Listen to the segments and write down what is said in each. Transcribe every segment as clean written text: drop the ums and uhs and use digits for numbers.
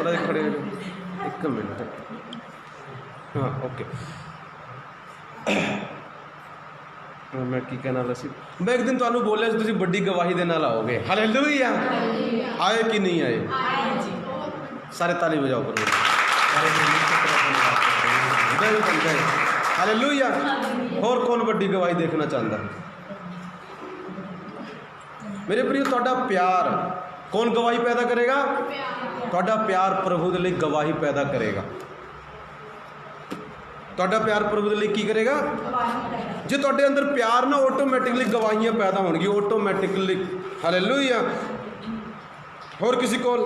थोड़ा जिहा खड़े हो जाओ, एक मिनट। हाँ ओके, मैं की कहना वाला सी, मैं एक दिन तुहानू बोलिया सी तुसीं बड़ी गवाही दे नाल आओगे। हालेलुया, आए कि नहीं आए? सारे ताली बजाओ पर हालेलुया। होर कौन बड़ी गवाही देखना चाहता? मेरे प्रियो, तुहाडा प्यार कौन गवाही पैदा करेगा? तुहाडा प्यार प्रभु दे लई गवाही पैदा करेगा। तुहाडा प्यार प्रभु दे लई की करेगा? जे तुहाडे अंदर प्यार ना, ऑटोमैटिकली गवाहियां पैदा होणगी, ऑटोमैटिकली। हालेलुया। होर किसी कोल?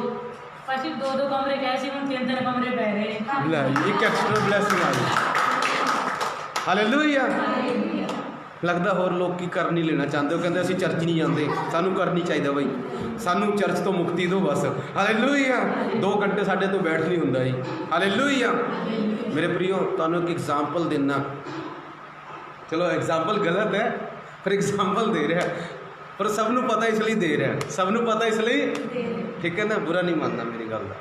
दो कमरे गए सी, हुण तीन कमरे पै रहे। एक एक्स्ट्रा ब्लैसिंग आ गई। हालेलुया। लगता होर लोग की कर नहीं लेना चाहते, वो कहते असीं चर्च नहीं जाते, सानू करनी चाहिए बई, सानू चर्च तो मुक्ति दो बस। हालेलुया। 2 घंटे साडे तो बैठ नहीं हुंदा जी। हालेलुया। मेरे प्रियो, तुहानू एक एग्जाम्पल देना, चलो एग्जाम्पल गलत है पर एग्जाम्पल दे रहा है, पर सबनू पता इसलिए दे रहा है, सबनू पता इसलिए, ठीक है ना, बुरा नहीं मानना मेरी गल का।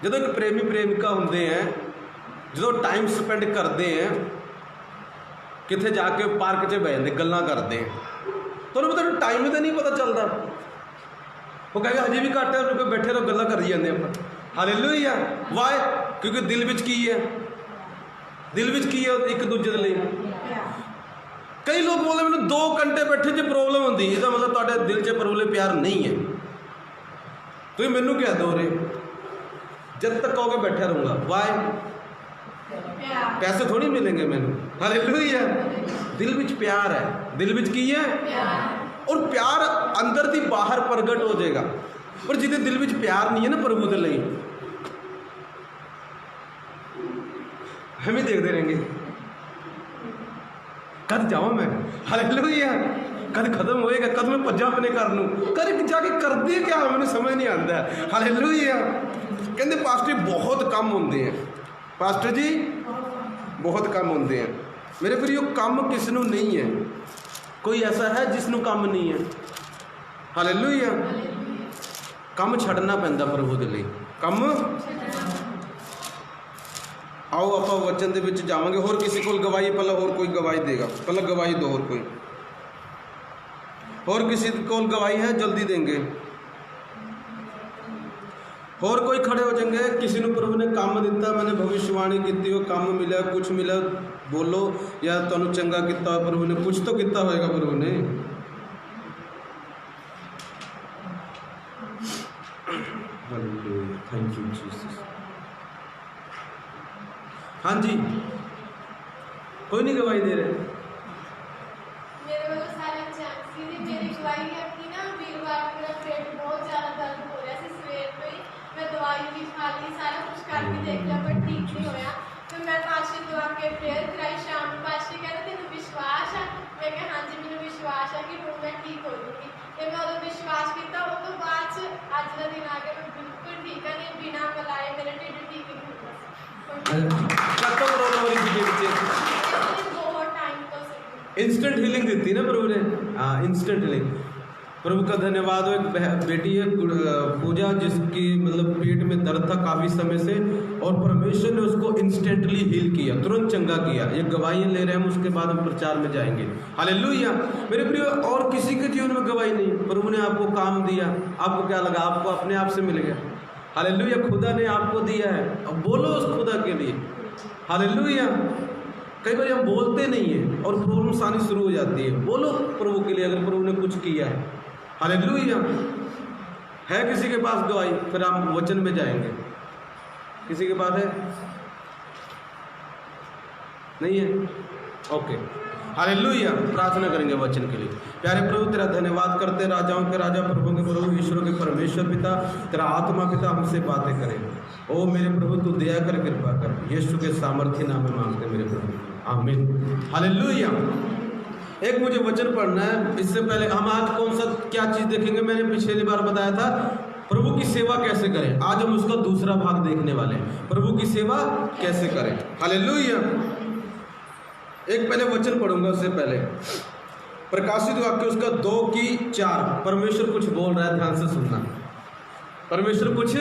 जो एक प्रेमी प्रेमिका होंगे हैं, जो टाइम स्पेंड करते हैं, कितने जाके पार्क च बह जाते गल्लां करते हैं, तो उन्हें पता टाइम तो नहीं पता चलता, वो कहेगा हजे भी घट है, उन्होंने बैठे रहो गल्लां करी जाते हैं। हालेलुया। वाय? क्योंकि दिल विच की है, दिल विच की है एक दूजे के लिए। कई लोग बोलते मैंने 2 घंटे बैठे च प्रॉब्लम होती, इसका मतलब तुहाडे दिल च प्रभु लिए प्यार नहीं है। तुसीं मैनू क्या दो रहे, जब तक कहोगे बैठा रहूँगा। वाय? पैसे थोड़ी मिलेंगे मैनू। हालेलुया। दिल विच प्यार है, दिल विच की है, और प्यार अंदर दी बाहर प्रगट हो जाएगा। पर जिहदे दिल विच प्यार नहीं है ना प्रभु दे लई, हम ही देखते रहेंगे कद जाऊँ मैं। हालेलुया। कद खत्म होएगा, कद मैं भज्जा अपने घर नूं, कद जाके करदे क्या, मैंने समझ नहीं आता। हालेलुया। कहते पास्टर बहुत कम होंगे हैं, पास्टर जी बहुत कम होंगे हैं। मेरे प्रियो, कम किसनू नहीं है, कोई ऐसा है जिसनू कम नहीं है? हालेलुया। कम छड़ना पैंदा प्रभु दे लई, कम। आओ आप वचन दे विच जावांगे। होर किसी को गवाही? पहला होर कोई गवाही देगा? पहला गवाही दो। होर कोई? होर किसी को गवाही है? जल्दी देंगे। होर कोई खड़े हो जाएंगे? किसी ने प्रभु ने काम दिता, मैंने भविष्यवाणी की, वो काम मिला, कुछ मिला, बोलो, या तुहानू चंगा किया प्रभु ने, कुछ तो किया होएगा प्रभु ने। Thank you Jesus. हाँ जी, कोई नहीं गवाही दे रहे? मेरे वालों सारे चांसी ने मेरी गवाही है कि ना, वीरवार मेरा पेट बहुत ज़्यादा दर्द हो रहा है, सवेर में मैं दवाई भी खा ली, सारा कुछ करके देख लिया, पर ठीक नहीं होया। फिर मैं पास्टर को आके प्रेयर कराई, शाम को पास्टर कहते तेन विश्वास है? मैं कहा हाँ जी, मैंने विश्वास है कि हुण मैं ठीक हो जाऊँगी। फिर मैं उदों विश्वास किया, उस तो बाद अज का दिन आ गया, मैं बिल्कुल ठीक है, नहीं बिना मिलाए मेरा ढिड ठीक नहीं होता। इंस्टेंट हीलिंग दी ना प्रभु ने। हाँ, इंस्टेंट हीलिंग। प्रभु का धन्यवाद हो। एक बेटी है पूजा, जिसकी मतलब पेट में दर्द था काफ़ी समय से, और परमेश्वर ने उसको इंस्टेंटली हील किया, तुरंत चंगा किया। ये गवाहियाँ ले रहे हैं हम, उसके बाद हम प्रचार में जाएंगे। हालेलुया। मेरे प्रिय, और किसी के जीवन में गवाही नहीं? प्रभु ने आपको काम दिया, आपको क्या लगा? आपको अपने आप से मिल गया। हालेलुया। खुदा ने आपको दिया है, अब बोलो उस खुदा के लिए। हालेलुया। कई बार हम बोलते नहीं हैं और प्रॉब्लम्स आनी शुरू हो जाती है। बोलो प्रभु के लिए, अगर प्रभु ने कुछ किया है। हालेलुया। है किसी के पास गवाही? फिर हम वचन में जाएंगे। किसी के पास है? नहीं है? ओके। हालेलुया। प्रार्थना करेंगे वचन के लिए। प्यारे प्रभु, तेरा धन्यवाद करते, राजाओं के राजा, प्रभु के प्रभु, ईश्वरों के परमेश्वर पिता, तेरा आत्मा पिता हमसे बातें करें। ओ मेरे प्रभु, तू दया कर, कृपा कर, यीशु के सामर्थ्य नाम में मांगते मेरे प्रभु, आमीन। हालेलुया। एक मुझे वचन पढ़ना है, इससे पहले हम आज कौन सा क्या चीज़ देखेंगे? मैंने पिछली बार बताया था प्रभु की सेवा कैसे करें। आज हम उसका दूसरा भाग देखने वाले हैं, प्रभु की सेवा कैसे करें। हालेलुया। एक पहले वचन पढ़ूंगा, उससे पहले प्रकाशित वाक्य उसका 2:4। परमेश्वर कुछ बोल रहा है, ध्यान से सुनना। परमेश्वर कुछ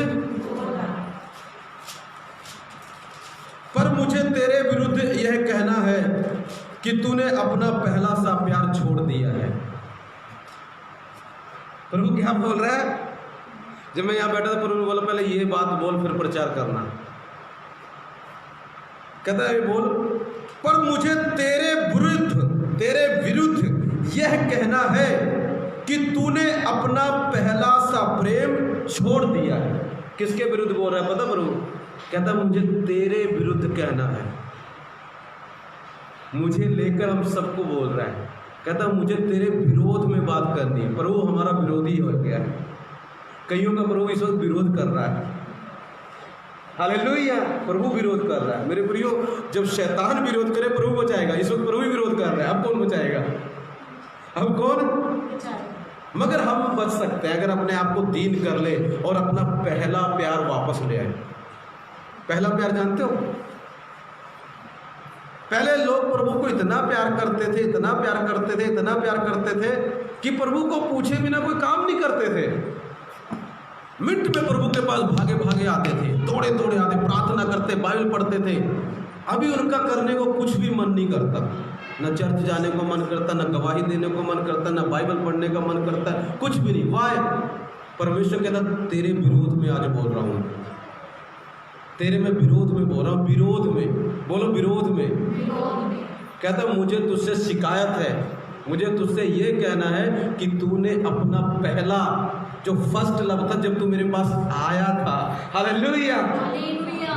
कि तूने अपना पहला सा प्यार छोड़ दिया है। प्रभु क्या बोल रहा है? जब मैं यहाँ बैठा था प्रभु ने बोला पहले ये बात बोल फिर प्रचार करना। कहता है बोल, पर मुझे तेरे विरुद्ध यह कहना है कि तूने अपना पहला सा प्रेम छोड़ दिया है। किसके विरुद्ध बोल रहा है पता प्रभु? कहता मुझे तेरे विरुद्ध कहना है। मुझे लेकर हम सबको बोल रहा है। कहता मुझे तेरे विरोध में बात करनी है। प्रभु हमारा विरोधी हो गया है। कईयों का प्रभु इस वक्त विरोध कर रहा है। हालेलुया, प्रभु विरोध कर रहा है। मेरे प्रियो, जब शैतान विरोध करे प्रभु बचाएगा। इस वक्त प्रभु विरोध कर रहा है, अब कौन बचाएगा? अब कौन? मगर हम बच सकते हैं अगर अपने आप को दीन कर ले और अपना पहला प्यार वापस ले आए। पहला प्यार जानते हो? पहले लोग प्रभु को इतना प्यार करते थे, इतना प्यार करते थे, इतना प्यार करते थे कि प्रभु को पूछे बिना कोई काम नहीं करते थे। मिनट में प्रभु के पास भागे भागे आते थे, दौड़े दौड़े आते, प्रार्थना करते, बाइबल पढ़ते थे। अभी उनका करने को कुछ भी मन नहीं करता। न चर्च जाने को मन करता, न गवाही देने को मन करता, न बाइबल पढ़ने का मन करता, कुछ भी नहीं। वाय परमेश्वर कहता तेरे विरोध में आज बोल रहा हूँ, तेरे मैं विरोध में बोल रहा हूँ। विरोध में बोलो, विरोध में। कहता मुझे तुझसे शिकायत है, मुझे तुझसे ये कहना है कि तूने अपना पहला जो फर्स्ट लव था, जब तू मेरे पास आया था, हालेलुया,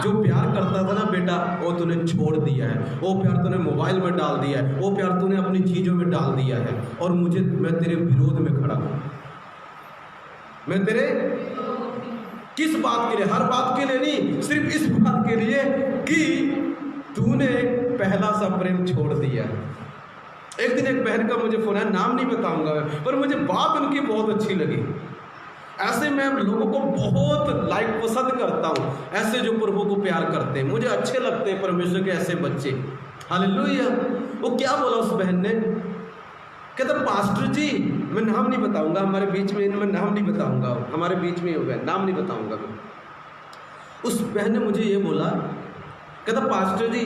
जो प्यार करता था ना बेटा, वो तूने छोड़ दिया है। वो प्यार तूने मोबाइल में डाल दिया है, वो प्यार तूने अपनी चीज़ों में डाल दिया है। और मैं तेरे विरोध में खड़ा हूँ। मैं तेरे किस बात के लिए? हर बात के लिए नहीं, सिर्फ इस बात के लिए कि तूने पहला सा प्रेम छोड़ दिया है। एक दिन एक बहन का मुझे फोन है, नाम नहीं बताऊंगा मैं, पर मुझे बात उनकी बहुत अच्छी लगी। ऐसे मैं लोगों को बहुत लाइक पसंद करता हूँ, ऐसे जो प्रभु को प्यार करते हैं, मुझे अच्छे लगते हैं परमेश्वर के ऐसे बच्चे। हालेलुया। वो क्या बोला उस बहन ने? कहता पास्टर जी, मैं नाम नहीं बताऊंगा, हमारे बीच में, मैं नाम नहीं बताऊंगा, हमारे बीच में हो गया, नाम नहीं बताऊंगा मैं। उस बहन ने मुझे ये बोला, कहता पास्टर जी,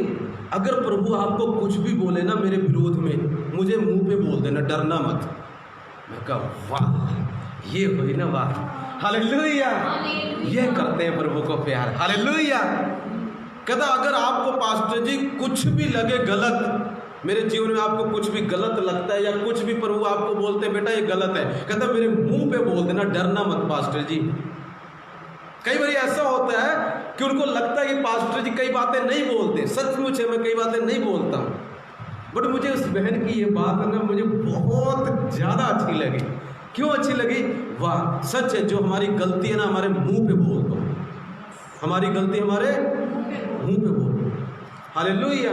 अगर प्रभु आपको कुछ भी बोले ना मेरे विरोध में, मुझे मुंह पे बोल देना, डरना मत। मैं कहा वाह, ये हुई ना बात। हालेलुया, ये करते हैं प्रभु को प्यार। हालेलुया। कहता अगर आपको पास्टर जी कुछ भी लगे गलत, मेरे जीवन में आपको कुछ भी गलत लगता है या कुछ भी प्रभु आपको बोलते हैं बेटा ये गलत है, कहता मेरे मुंह पे बोल देना, डरना मत पास्टर जी। कई बार ऐसा होता है कि उनको लगता है कि पास्टर जी कई बातें नहीं बोलते, सचमुच है मैं कई बातें नहीं बोलता हूँ, बट मुझे उस बहन की ये बात ना मुझे बहुत ज़्यादा अच्छी लगी। क्यों अच्छी लगी? वाह, सच है, जो हमारी गलती है ना हमारे मुंह पे बोल दो, हमारी गलती हमारे मुंह पे बोल दो। हालेलुया।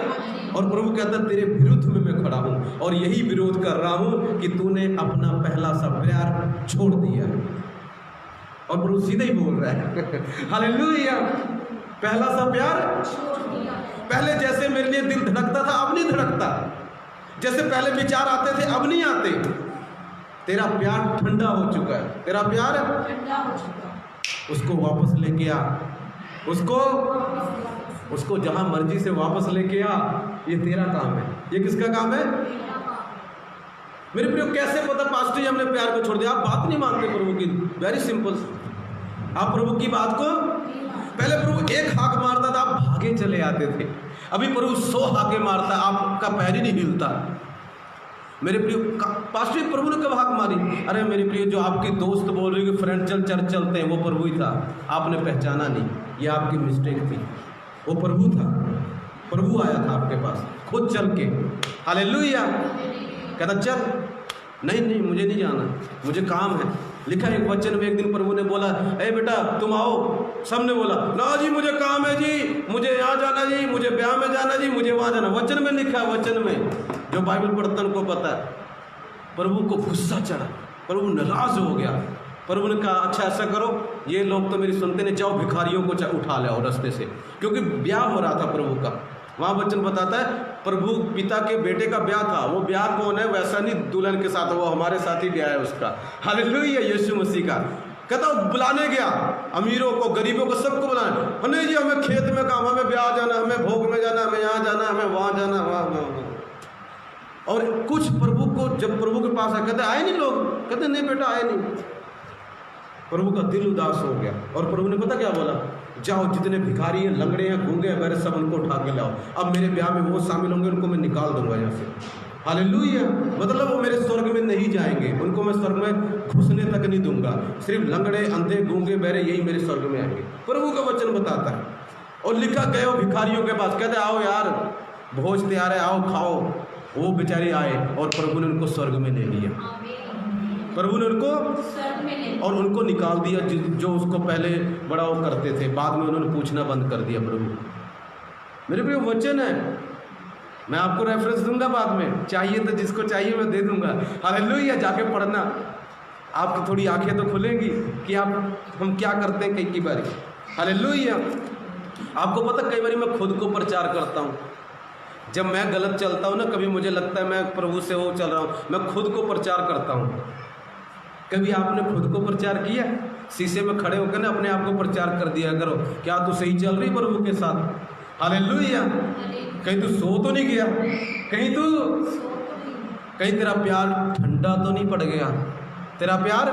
और प्रभु कहता तेरे विरुद्ध में मैं खड़ा हूँ और यही विरोध कर रहा हूँ कि तूने अपना पहला सा प्यार छोड़ दिया है। और प्रभु सीधे ही बोल रहा है हालेलुया, पहला सा प्यार छोड़ दिया। पहले जैसे मेरे लिए दिल धड़कता था अब नहीं धड़कता, जैसे पहले विचार आते थे अब नहीं आते। तेरा प्यार ठंडा हो चुका है, तेरा प्यार ठंडा हो चुका है। उसको वापस लेके आ, उसको जहां मर्जी से वापस लेके आ। ये तेरा काम है। ये किसका काम है? मेरे प्रियो, कैसे पता पास्टर जी हमने प्यार को छोड़ दिया? आप बात नहीं मानते प्रभु की। वेरी सिंपल, आप प्रभु की बात को, पहले प्रभु एक हाक मारता था आप भागे चले आते थे, अभी प्रभु 100 हाके मारता, आपका पैर ही नहीं हिलता। मेरे प्रियो, पास्टर जी प्रभु ने कब हाक मारी? अरे मेरे प्रियो, जो आपकी दोस्त बोल रही है कि फ्रेंड चर्च चलते हैं, वो प्रभु ही था, आपने पहचाना नहीं, ये आपकी मिस्टेक थी। वो प्रभु था, प्रभु आया था आपके पास खुद चल के। हालेलुया। कहता चल, नहीं मुझे नहीं जाना, मुझे काम है। लिखा है एक वचन में, एक दिन प्रभु ने बोला ए बेटा तुम आओ, सबने बोला ना जी मुझे काम है जी, मुझे यहाँ जाना जी, मुझे ब्याह में जाना जी, मुझे वहाँ जाना। वचन में लिखा है, वचन में, जो बाइबल पढ़ता उनको पता है। प्रभु को गुस्सा चढ़ा, प्रभु नाराज हो गया। प्रभु ने कहा अच्छा ऐसा करो, ये लोग तो मेरी सुनते नहीं, जाओ भिखारियों को उठा लाओ रास्ते से, क्योंकि ब्याह हो रहा था प्रभु का। वहाँ वचन बताता है प्रभु पिता के बेटे का ब्याह था। वो ब्याह कौन है? वैसा नहीं दुल्हन के साथ, वो हमारे साथ ही ब्याह है उसका। हालेलुया, यीशु मसीह का। कहता बुलाने गया अमीरों को, गरीबों को, सबको बुलाने। नहीं जी हमें खेत में काम, हमें ब्याह जाना, हमें भोग में जाना, हमें यहाँ जाना, हमें वहाँ जाना, वहाँ। और कुछ प्रभु को जब प्रभु के पास आए, कहते आए नहीं लोग, कहते नहीं बेटा आए नहीं। प्रभु का दिल उदास हो गया और प्रभु ने पता क्या बोला, जाओ जितने भिखारी हैं, लंगड़े हैं, गूंगे हैं, मेरे सब उनको उठा के लाओ, अब मेरे ब्याह में वो शामिल होंगे, उनको मैं निकाल दूंगा यहाँ से। हालेलुया। मतलब वो मेरे स्वर्ग में नहीं जाएंगे, उनको मैं स्वर्ग में घुसने तक नहीं दूंगा, सिर्फ लंगड़े, अंधे, गूंगे, बहरे यही मेरे स्वर्ग में आएंगे। प्रभु का वचन बताता है। और लिखा गए हो भिखारियों के पास, कहते आओ यार भोज तैयार है, आओ खाओ। वो बेचारे आए और प्रभु ने उनको स्वर्ग में ले लिया। प्रभु ने उनको स्वर्ग में ले और उनको निकाल दिया, जो उसको पहले बड़ा वो करते थे, बाद में उन्होंने पूछना बंद कर दिया। प्रभु मेरे प्रिय वचन है, मैं आपको रेफरेंस दूंगा बाद में, चाहिए तो जिसको चाहिए मैं दे दूंगा। हालेलुया। जाके पढ़ना, आपकी थोड़ी आंखें तो खुलेंगी कि आप हम क्या करते हैं कई बार। हालेलुया। आपको पता कई बार मैं खुद को प्रचार करता हूँ, जब मैं गलत चलता हूँ ना, कभी मुझे लगता है मैं प्रभु से वो चल रहा हूँ, मैं खुद को प्रचार करता हूँ। कभी आपने खुद को प्रचार किया? शीशे में खड़े होकर ना अपने आप को प्रचार कर दिया करो, क्या तू सही चल रही प्रभु के साथ? हालेलुया। कहीं तू सो तो नहीं गया, कहीं तेरा प्यार ठंडा तो नहीं पड़ गया, तेरा प्यार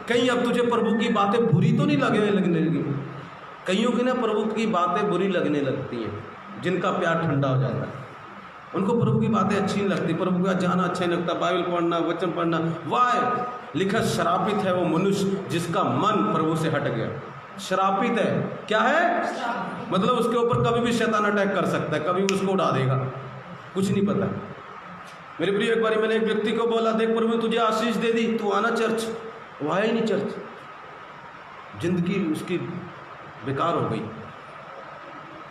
कहीं अब तुझे प्रभु की बातें बुरी तो नहीं लगने लगी। कईयों की ना प्रभु की बातें बुरी लगने लगती हैं, जिनका प्यार ठंडा हो जाता है, उनको प्रभु की बातें अच्छी नहीं लगती, प्रभु का जाना अच्छा नहीं लगता, बाइबल पढ़ना, वचन पढ़ना। वाह, लिखा श्रापित है वो मनुष्य जिसका मन प्रभु से हट गया। श्रापित है, क्या है? मतलब उसके ऊपर कभी भी शैतान अटैक कर सकता है, कभी उसको उड़ा देगा, कुछ नहीं पता। मेरे प्रिय, एक बार मैंने एक व्यक्ति को बोला, देख प्रभु तुझे आशीष दे दी, तू आना चर्च। वो आया ही नहीं चर्च, जिंदगी उसकी बेकार हो गई।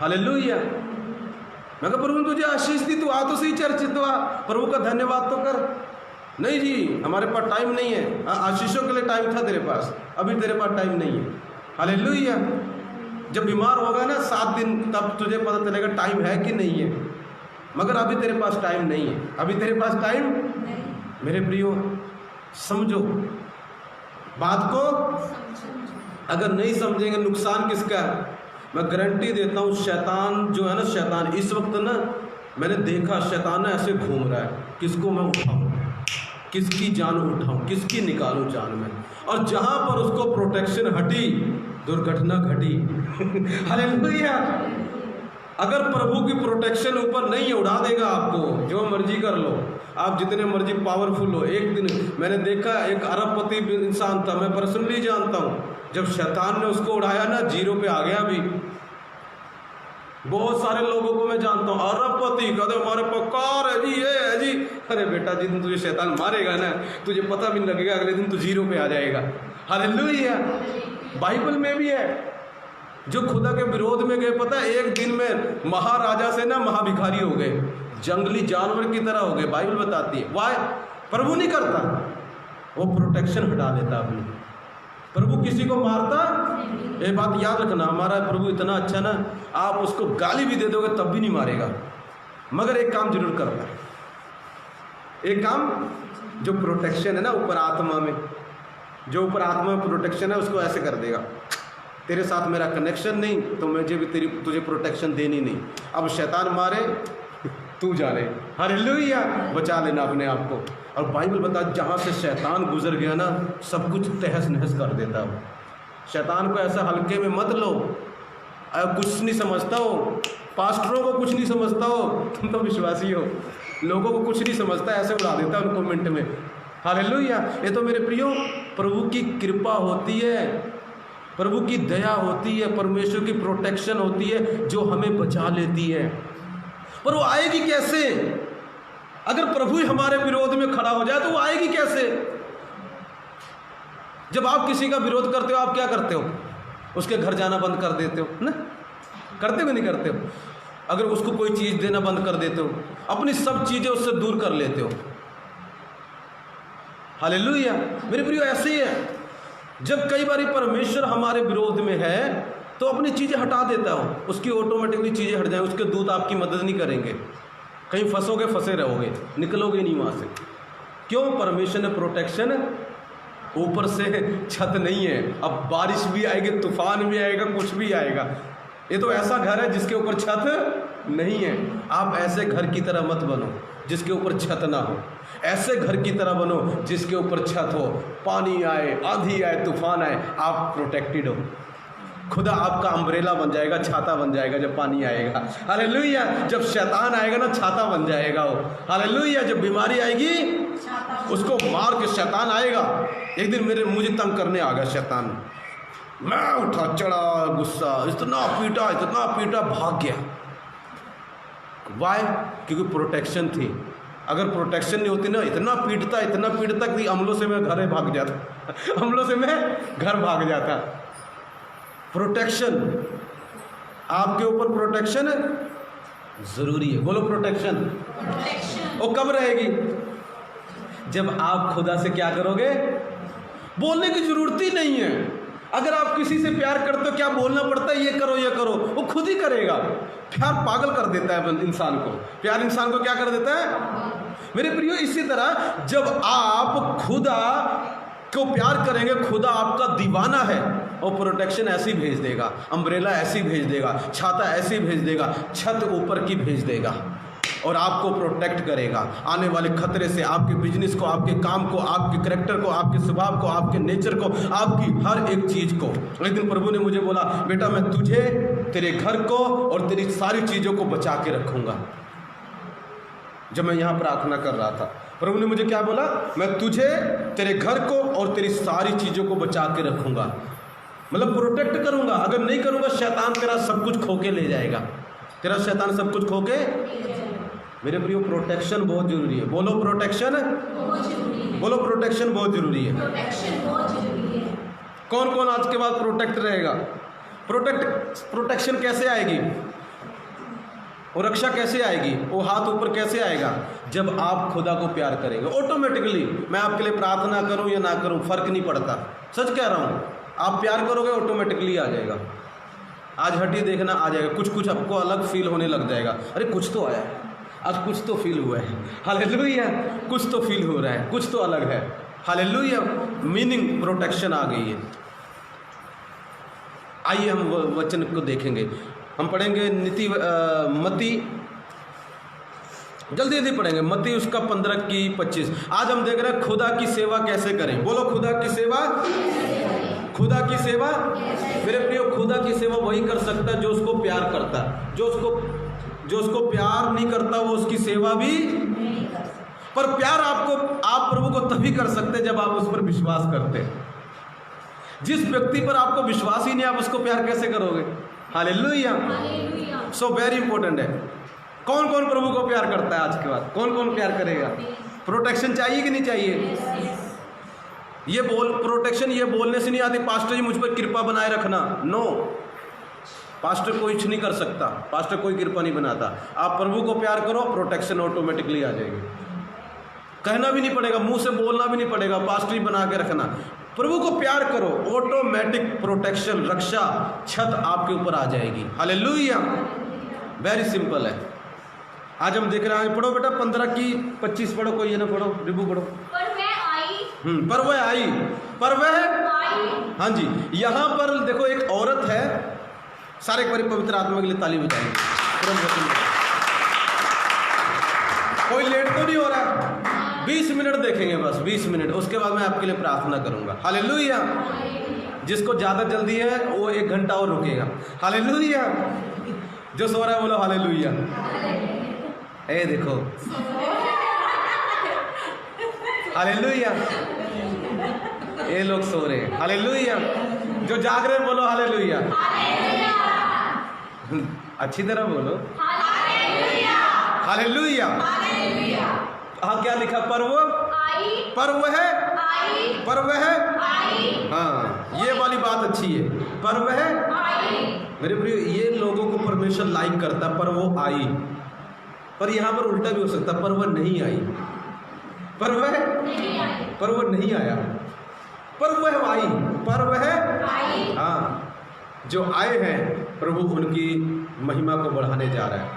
हालेलुया। मैं कहा प्रभु तुझे आशीष दी, तू आ तो सही चर्च, तो आ, प्रभु का धन्यवाद तो कर। नहीं जी, हमारे पास टाइम नहीं है। आशीषों के लिए टाइम था तेरे पास, अभी तेरे पास टाइम नहीं है। हालेलुया। जब बीमार होगा ना 7 दिन, तब तुझे पता चलेगा टाइम है कि नहीं है, मगर अभी तेरे पास टाइम नहीं है, अभी तेरे पास टाइम नहीं। मेरे प्रियो समझो बात को, अगर नहीं समझेंगे नुकसान किसका है? मैं गारंटी देता हूँ, शैतान जो है ना, शैतान इस वक्त ना, मैंने देखा शैतान ना ऐसे घूम रहा है, किसको मैं उठाऊँ, किसकी जान उठाऊँ, किसकी निकालूँ जान में। और जहाँ पर उसको प्रोटेक्शन हटी, दुर्घटना घटी। हालेलुया। अगर प्रभु की प्रोटेक्शन ऊपर नहीं है, उड़ा देगा आपको, जो मर्जी कर लो, आप जितने मर्जी पावरफुल हो। एक दिन मैंने देखा, एक अरबपति इंसान था, मैं पर्सनली जानता हूँ, जब शैतान ने उसको उड़ाया ना, 0 पे आ गया। अभी बहुत सारे लोगों को मैं जानता हूँ, अरबपति कहते हमारे पक्कार है जी, ये है जी। अरे बेटा, जिस दिन तुझे शैतान मारेगा ना, तुझे पता भी नहीं लगेगा, अगले दिन तू 0 पे आ जाएगा। हालेलुया। बाइबल में भी है, जो खुदा के विरोध में गए, पता है, एक दिन में महाराजा से ना महाभिखारी हो गए, जंगली जानवर की तरह हो गए। बाइबल बताती है। वाह, प्रभु नहीं करता, वो प्रोटेक्शन हटा देता अपनी। प्रभु किसी को मारता, ये बात याद रखना, हमारा प्रभु इतना अच्छा ना, आप उसको गाली भी दे दोगे तब भी नहीं मारेगा, मगर एक काम जरूर करता है, एक काम, जो प्रोटेक्शन है ना ऊपर आत्मा में, जो ऊपर आत्मा में प्रोटेक्शन है, उसको ऐसे कर देगा, तेरे साथ मेरा कनेक्शन नहीं तो मुझे भी तुझे प्रोटेक्शन देनी नहीं। अब शैतान मारे तू जाने। हालेलुया। बचा लेना अपने आप को। और बाइबल बता, जहाँ से शैतान गुजर गया ना, सब कुछ तहस नहस कर देता हो। शैतान को ऐसा हल्के में मत लो, कुछ नहीं समझता हो, पास्टरों को कुछ नहीं समझता हो, तुम तो विश्वासी हो, लोगों को कुछ नहीं समझता, ऐसे उड़ा देता है उनको मिनट में। हालेलुया। ये तो मेरे प्रियो प्रभु की कृपा होती है, प्रभु की दया होती है, परमेश्वर की प्रोटेक्शन होती है, जो हमें बचा लेती है। पर वो आएगी कैसे? अगर प्रभु ही हमारे विरोध में खड़ा हो जाए तो वो आएगी कैसे? जब आप किसी का विरोध करते हो, आप क्या करते हो? उसके घर जाना बंद कर देते हो ना, करते हो नहीं करते हो? अगर उसको कोई चीज़ देना बंद कर देते हो, अपनी सब चीज़ें उससे दूर कर लेते हो। हालेलुया। मेरे प्रियो ऐसे ही है, जब कई बार परमेश्वर हमारे विरोध में है तो अपनी चीज़ें हटा देता हो, उसकी ऑटोमेटिकली चीज़ें हट जाए, उसके दूत आपकी मदद नहीं करेंगे, कहीं फंसोगे, फंसे रहोगे, निकलोगे नहीं वहाँ से। क्यों? परमेश्वर ने प्रोटेक्शन, ऊपर से छत नहीं है, अब बारिश भी आएगी, तूफान भी आएगा, कुछ भी आएगा, ये तो ऐसा घर है जिसके ऊपर छत नहीं है। आप ऐसे घर की तरह मत बनो जिसके ऊपर छत ना हो। ऐसे घर की तरह बनो जिसके ऊपर छत हो। पानी आए, आंधी आए, तूफान आए, आप प्रोटेक्टेड हो। खुदा आपका अम्ब्रेला बन जाएगा, छाता बन जाएगा जब पानी आएगा। हालेलुया। जब शैतान आएगा ना, छाता बन जाएगा वो। हालेलुया। जब बीमारी आएगी उसको मार के शैतान आएगा। एक दिन मुझे तंग करने आ गया शैतान। मैं उठा चढ़ा गुस्सा, इतना पीटा, भाग गया। वाई? क्योंकि प्रोटेक्शन थी। अगर प्रोटेक्शन नहीं होती ना, इतना पीटता कि अमलों से मैं घर भाग जाता अमलों से मैं घर भाग जाता। प्रोटेक्शन, आपके ऊपर प्रोटेक्शन जरूरी है। बोलो प्रोटेक्शन। वो कब रहेगी? जब आप खुदा से क्या करोगे? बोलने की जरूरत ही नहीं है। अगर आप किसी से प्यार करते हो, क्या बोलना पड़ता है? ये करो, वो खुद ही करेगा। प्यार पागल कर देता है इंसान को। प्यार इंसान को क्या कर देता है? मेरे प्रियो, इसी तरह जब आप खुदा को प्यार करेंगे, खुदा आपका दीवाना है, और प्रोटेक्शन ऐसी भेज देगा, अम्ब्रेला ऐसी भेज देगा, छाता ऐसी भेज देगा, छत ऊपर की भेज देगा, और आपको प्रोटेक्ट करेगा आने वाले खतरे से, आपके बिजनेस को, आपके काम को, आपके करैक्टर को, आपके स्वभाव को, आपके नेचर को, आपकी हर एक चीज़ को। एक दिन प्रभु ने मुझे बोला, बेटा मैं तुझे, तेरे घर को और तेरी सारी चीज़ों को बचा के रखूँगा। जब मैं यहाँ प्रार्थना कर रहा था, प्रभु ने मुझे क्या बोला? मैं तुझे, तेरे घर को और तेरी सारी चीज़ों को बचा के रखूँगा। मतलब प्रोटेक्ट करूँगा। अगर नहीं करूँगा, शैतान तेरा सब कुछ खो के ले जाएगा। तेरा शैतान सब कुछ खो के। मेरे प्रियो, प्रोटेक्शन बहुत जरूरी है। बोलो प्रोटेक्शन। बोलो प्रोटेक्शन बहुत जरूरी है। कौन कौन आज के बाद प्रोटेक्ट रहेगा? प्रोटेक्शन कैसे आएगी? और रक्षा कैसे आएगी? वो हाथ ऊपर कैसे आएगा? जब आप खुदा को प्यार करेंगे ऑटोमेटिकली। मैं आपके लिए प्रार्थना करूं या ना करूं, फर्क नहीं पड़ता। सच कह रहा हूं, आप प्यार करोगे ऑटोमेटिकली आ जाएगा। आज हटी देखना, आ जाएगा। कुछ आपको अलग फील होने लग जाएगा। अरे कुछ तो आया है आज, कुछ तो फील हुआ है। हालेलुया। कुछ तो फील हो रहा है, कुछ तो अलग है। हालेलुया। मीनिंग प्रोटेक्शन आ गई है। आइए हम वचन को देखेंगे। हम पढ़ेंगे मत्ती, जल्दी पढ़ेंगे मत्ती उसका 15 की 25। आज हम देख रहे हैं खुदा की सेवा कैसे करें। बोलो खुदा की सेवा। खुदा की सेवा। मेरे प्रियो, खुदा की सेवा वही कर सकता है जो उसको प्यार करता है। जो उसको प्यार नहीं करता वो उसकी सेवा भी नहीं कर सकता। पर प्यार आप प्रभु को तभी कर सकते जब आप उस पर विश्वास करते हैं। जिस व्यक्ति पर आपको विश्वास ही नहीं, आप उसको प्यार कैसे करोगे? हालेलुया। सो वेरी इंपॉर्टेंट है। कौन कौन प्रभु को प्यार करता है? आज के बाद कौन कौन प्यार करेगा? प्रोटेक्शन चाहिए कि नहीं चाहिए? प्रोटेक्शन ये बोलने से नहीं आती, पास्टर जी मुझ पर कृपा बनाए रखना। नो, पास्टर कोई कुछ नहीं कर सकता। पास्टर कोई कृपा नहीं बनाता। आप प्रभु को प्यार करो, प्रोटेक्शन ऑटोमेटिकली आ जाएगी। कहना भी नहीं पड़ेगा, मुंह से बोलना भी नहीं पड़ेगा, पास्टर ही बना के रखना। प्रभु को प्यार करो, ऑटोमेटिक प्रोटेक्शन, रक्षा, छत आपके ऊपर आ जाएगी। हालेलुया। वेरी सिंपल है। आज हम देख रहे हैं। पढ़ो बेटा 15 की 25 पढ़ो। कोई है ना? पढ़ो, रिबू पढ़ो। पर वह आई। हाँ जी। यहाँ पर देखो एक औरत है। सारे एक बारी पवित्र आत्मा के लिए ताली बजाएंगे। कोई लेट तो नहीं हो रहा? 20 मिनट देखेंगे, बस 20 मिनट। उसके बाद मैं आपके लिए प्रार्थना करूंगा। हालेलुया। जिसको ज़्यादा जल्दी है वो 1 घंटा और रुकेगा। हालेलुया। जो सो रहा है बोलो हालेलुया। ए देखो, हालेलुया। ये लोग सो रहे हैं। हालेलुया। जो जाग रहे हैं बोलो हालेलुया। अच्छी तरह बोलो हालेलुया। हाँ, क्या लिखा? पर वह हाँ, ये वाली बात अच्छी है। पर वह, मेरे प्रिय, ये लोगों को परमेश्वर लाइक करता, पर वो आई। पर यहाँ पर उल्टा भी हो सकता, पर वह नहीं आई। पर वह नहीं आया, पर वह आई। पर वह हाँ, जो आए हैं प्रभु उनकी महिमा को बढ़ाने जा रहा है।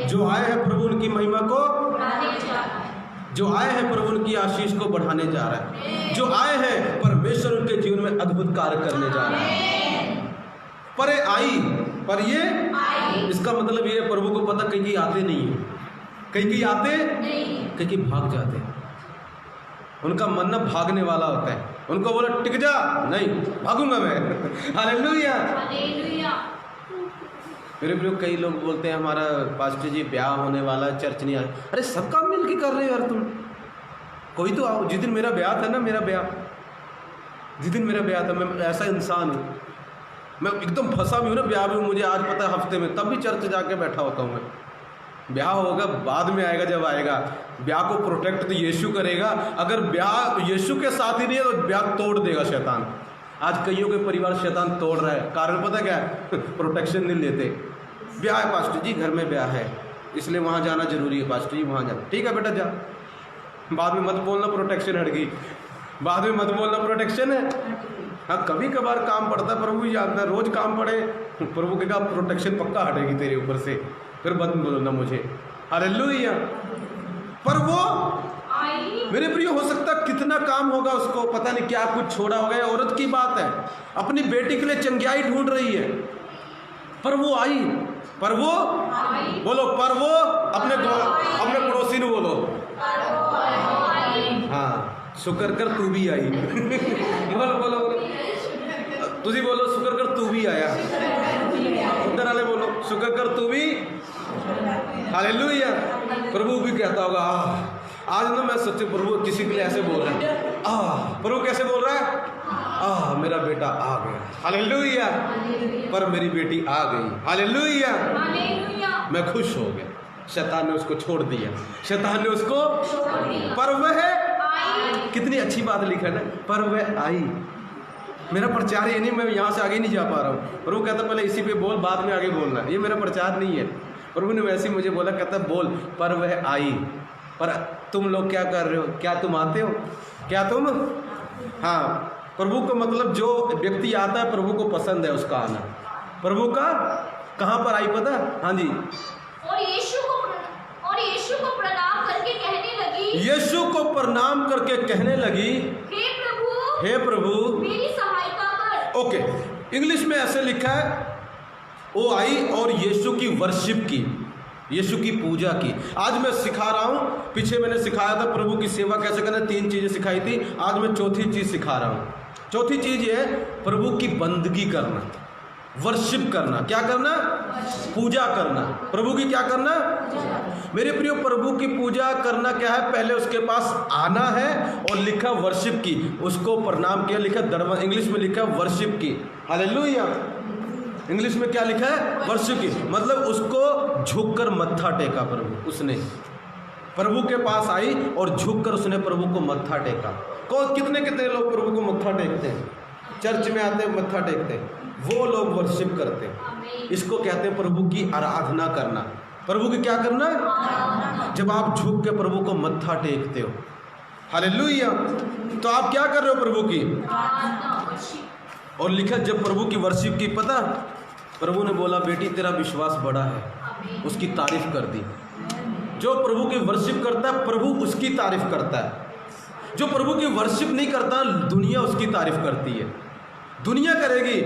जो आए हैं प्रभु उनकी महिमा को, जो आए हैं प्रभु उनकी आशीष को बढ़ाने जा रहा है। जो आए हैं परमेश्वर उनके जीवन में अद्भुत कार्य करने जा रहा है। पर आई पर ये इसका मतलब ये प्रभु को पता कहीं आते नहीं है, कहीं आते कहीं भाग जाते हैं। उनका मन ना भागने वाला होता है, उनको बोला टिक जा, नहीं भागूंगा मैं। हालेलुया। मेरे प्रियो कई लोग बोलते हैं हमारा पास्टर जी ब्याह होने वाला, चर्च नहीं आ। अरे सब काम मिल के कर रहे हो यार तुम, कोई तो आओ। जिस दिन मेरा ब्याह था ना, जिस दिन मेरा ब्याह था, मैं ऐसा इंसान हूँ, मैं एकदम फंसा भी हूँ ना ब्याह भी हूँ, मुझे आज पता है हफ्ते में तब भी चर्च जाके बैठा होता हूँ मैं। ब्याह होगा बाद में आएगा, जब आएगा ब्याह को प्रोटेक्ट तो यीशु करेगा। अगर ब्याह यीशु के साथ ही नहीं है तो ब्याह तोड़ देगा शैतान। आज कईयों के परिवार शैतान तोड़ रहा है, कारण पता क्या है? प्रोटेक्शन नहीं लेते। ब्याह है पास्टर जी, घर में ब्याह है इसलिए वहाँ जाना जरूरी है, पास्टर जी वहाँ जाना, ठीक है बेटा जा, बाद में मत बोलना प्रोटेक्शन हट गई, बाद में मत बोलना प्रोटेक्शन है। हाँ कभी कभार काम पड़ता है, प्रभु जानता है, रोज काम पड़े प्रभु के कहा प्रोटेक्शन पक्का हटेगी तेरे ऊपर से, फिर मत बोलना मुझे। हालेलुया। पर वो मेरे प्रिय हो सकता कितना काम होगा उसको, पता नहीं क्या कुछ छोड़ा होगा। औरत की बात है, अपनी बेटी के लिए चंगियाई ढूंढ रही है, पर वो आई, बोलो पर वो अपने पड़ोसी ने बोलो, हाँ शुक्र कर तू भी आई। बोलो तुझी बोलो शुक्र कर तू भी आया, उधर वाले बोलो शुक्र कर तू भी। हालेलुया। प्रभु भी कहता होगा आज ना मैं सच्चे प्रभु किसी के लिए ऐसे बोल रहा है, प्रभु कैसे बोल रहा है? मेरा बेटा आ गया। हालेलुया। पर मेरी बेटी आ गई। हालेलुया। मैं खुश हो गया। शैतान ने उसको छोड़ दिया, शैतान ने उसको पर वह कितनी अच्छी बात लिखा है ना, पर वह आई। मेरा प्रचार ये नहीं, मैं यहाँ से आगे नहीं जा पा रहा हूँ। प्रभु कहता पहले इसी पे बोल, बाद में आगे बोलना, ये मेरा प्रचार नहीं है। प्रभु ने वैसे ही मुझे बोला, कहता बोल पर वह आई। पर तुम लोग क्या कर रहे हो? क्या तुम आते हो? क्या तुम? हाँ, प्रभु का मतलब जो व्यक्ति आता है प्रभु को पसंद है उसका आना। प्रभु का कहाँ पर आई पता? हाँ जी। और यीशु को प्रणाम करके कहने लगी, यीशु को प्रणाम करके कहने लगी, हे प्रभु मेरी सहायता कर। ओके, इंग्लिश में ऐसे लिखा है, वो आई और यीशु की वर्शिप की, यीशु की पूजा की। आज मैं सिखा रहा हूँ, पीछे मैंने सिखाया था प्रभु की सेवा कैसे करना, 3 चीज़ें सिखाई थी। आज मैं चौथी चीज़ सिखा रहा हूँ। चौथी चीज़ ये है प्रभु की बंदगी करना, वर्शिप करना। क्या करना? पूजा करना। प्रभु की क्या करना? मेरे प्रियो, प्रभु की पूजा करना क्या है? पहले उसके पास आना है और लिखा वर्शिप की, उसको प्रणाम किया, लिखा दरबार, इंग्लिश में लिखा वर्शिप की। हालेलुया। इंग्लिश में क्या लिखा है? वर्शिप की, मतलब उसको झुककर मत्था टेका। उसने प्रभु के पास आई और झुककर उसने प्रभु को मत्था टेका। कितने लोग प्रभु को मत्था टेकते हैं? चर्च में आते हैं मत्था टेकते हैं, वो लोग वर्शिप करते हैं। इसको कहते हैं प्रभु की आराधना करना। प्रभु की क्या करना? जब आप झुक के प्रभु को मत्था टेकते हो, हालेलुया, तो आप क्या कर रहे हो? प्रभु की। और लिखा जब प्रभु की वर्शिप की, पता प्रभु ने बोला बेटी तेरा विश्वास बड़ा है, उसकी तारीफ कर दी। जो प्रभु की वर्शिप करता है प्रभु उसकी तारीफ करता है। जो प्रभु की वर्शिप नहीं करता दुनिया उसकी तारीफ करती है। दुनिया करेगी,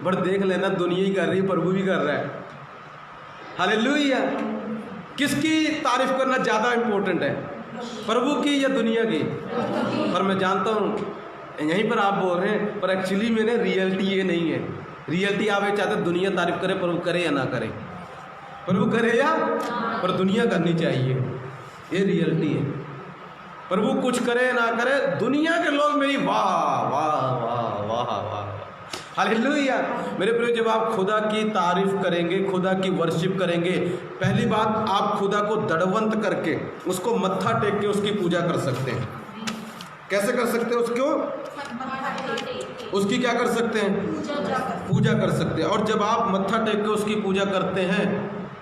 बट देख लेना दुनिया ही कर रही है, प्रभु भी कर रहा है। हालेलुया। किसकी तारीफ करना ज़्यादा इम्पोर्टेंट है, प्रभु की या दुनिया की? पर मैं जानता हूँ यहीं पर आप बोल रहे हैं, पर एक्चुअली में ना रियलिटी ये नहीं है। रियलिटी आप ये चाहते दुनिया तारीफ करे, प्रभु करे या ना करे, प्रभु करे या, पर दुनिया करनी चाहिए, ये रियलिटी है। प्रभु कुछ करे ना करे, दुनिया के लोग मेरी वाह वाह वाह वाह वाह। हालेलुया। मेरे प्रिय, जब आप खुदा की तारीफ करेंगे, खुदा की वर्शिप करेंगे, पहली बात आप खुदा को दंडवत करके, उसको मत्था टेक के उसकी पूजा कर सकते हैं। कैसे कर सकते हैं? उसकी क्या कर सकते हैं? पूजा कर सकते हैं। और जब आप मत्था टेक के उसकी पूजा करते हैं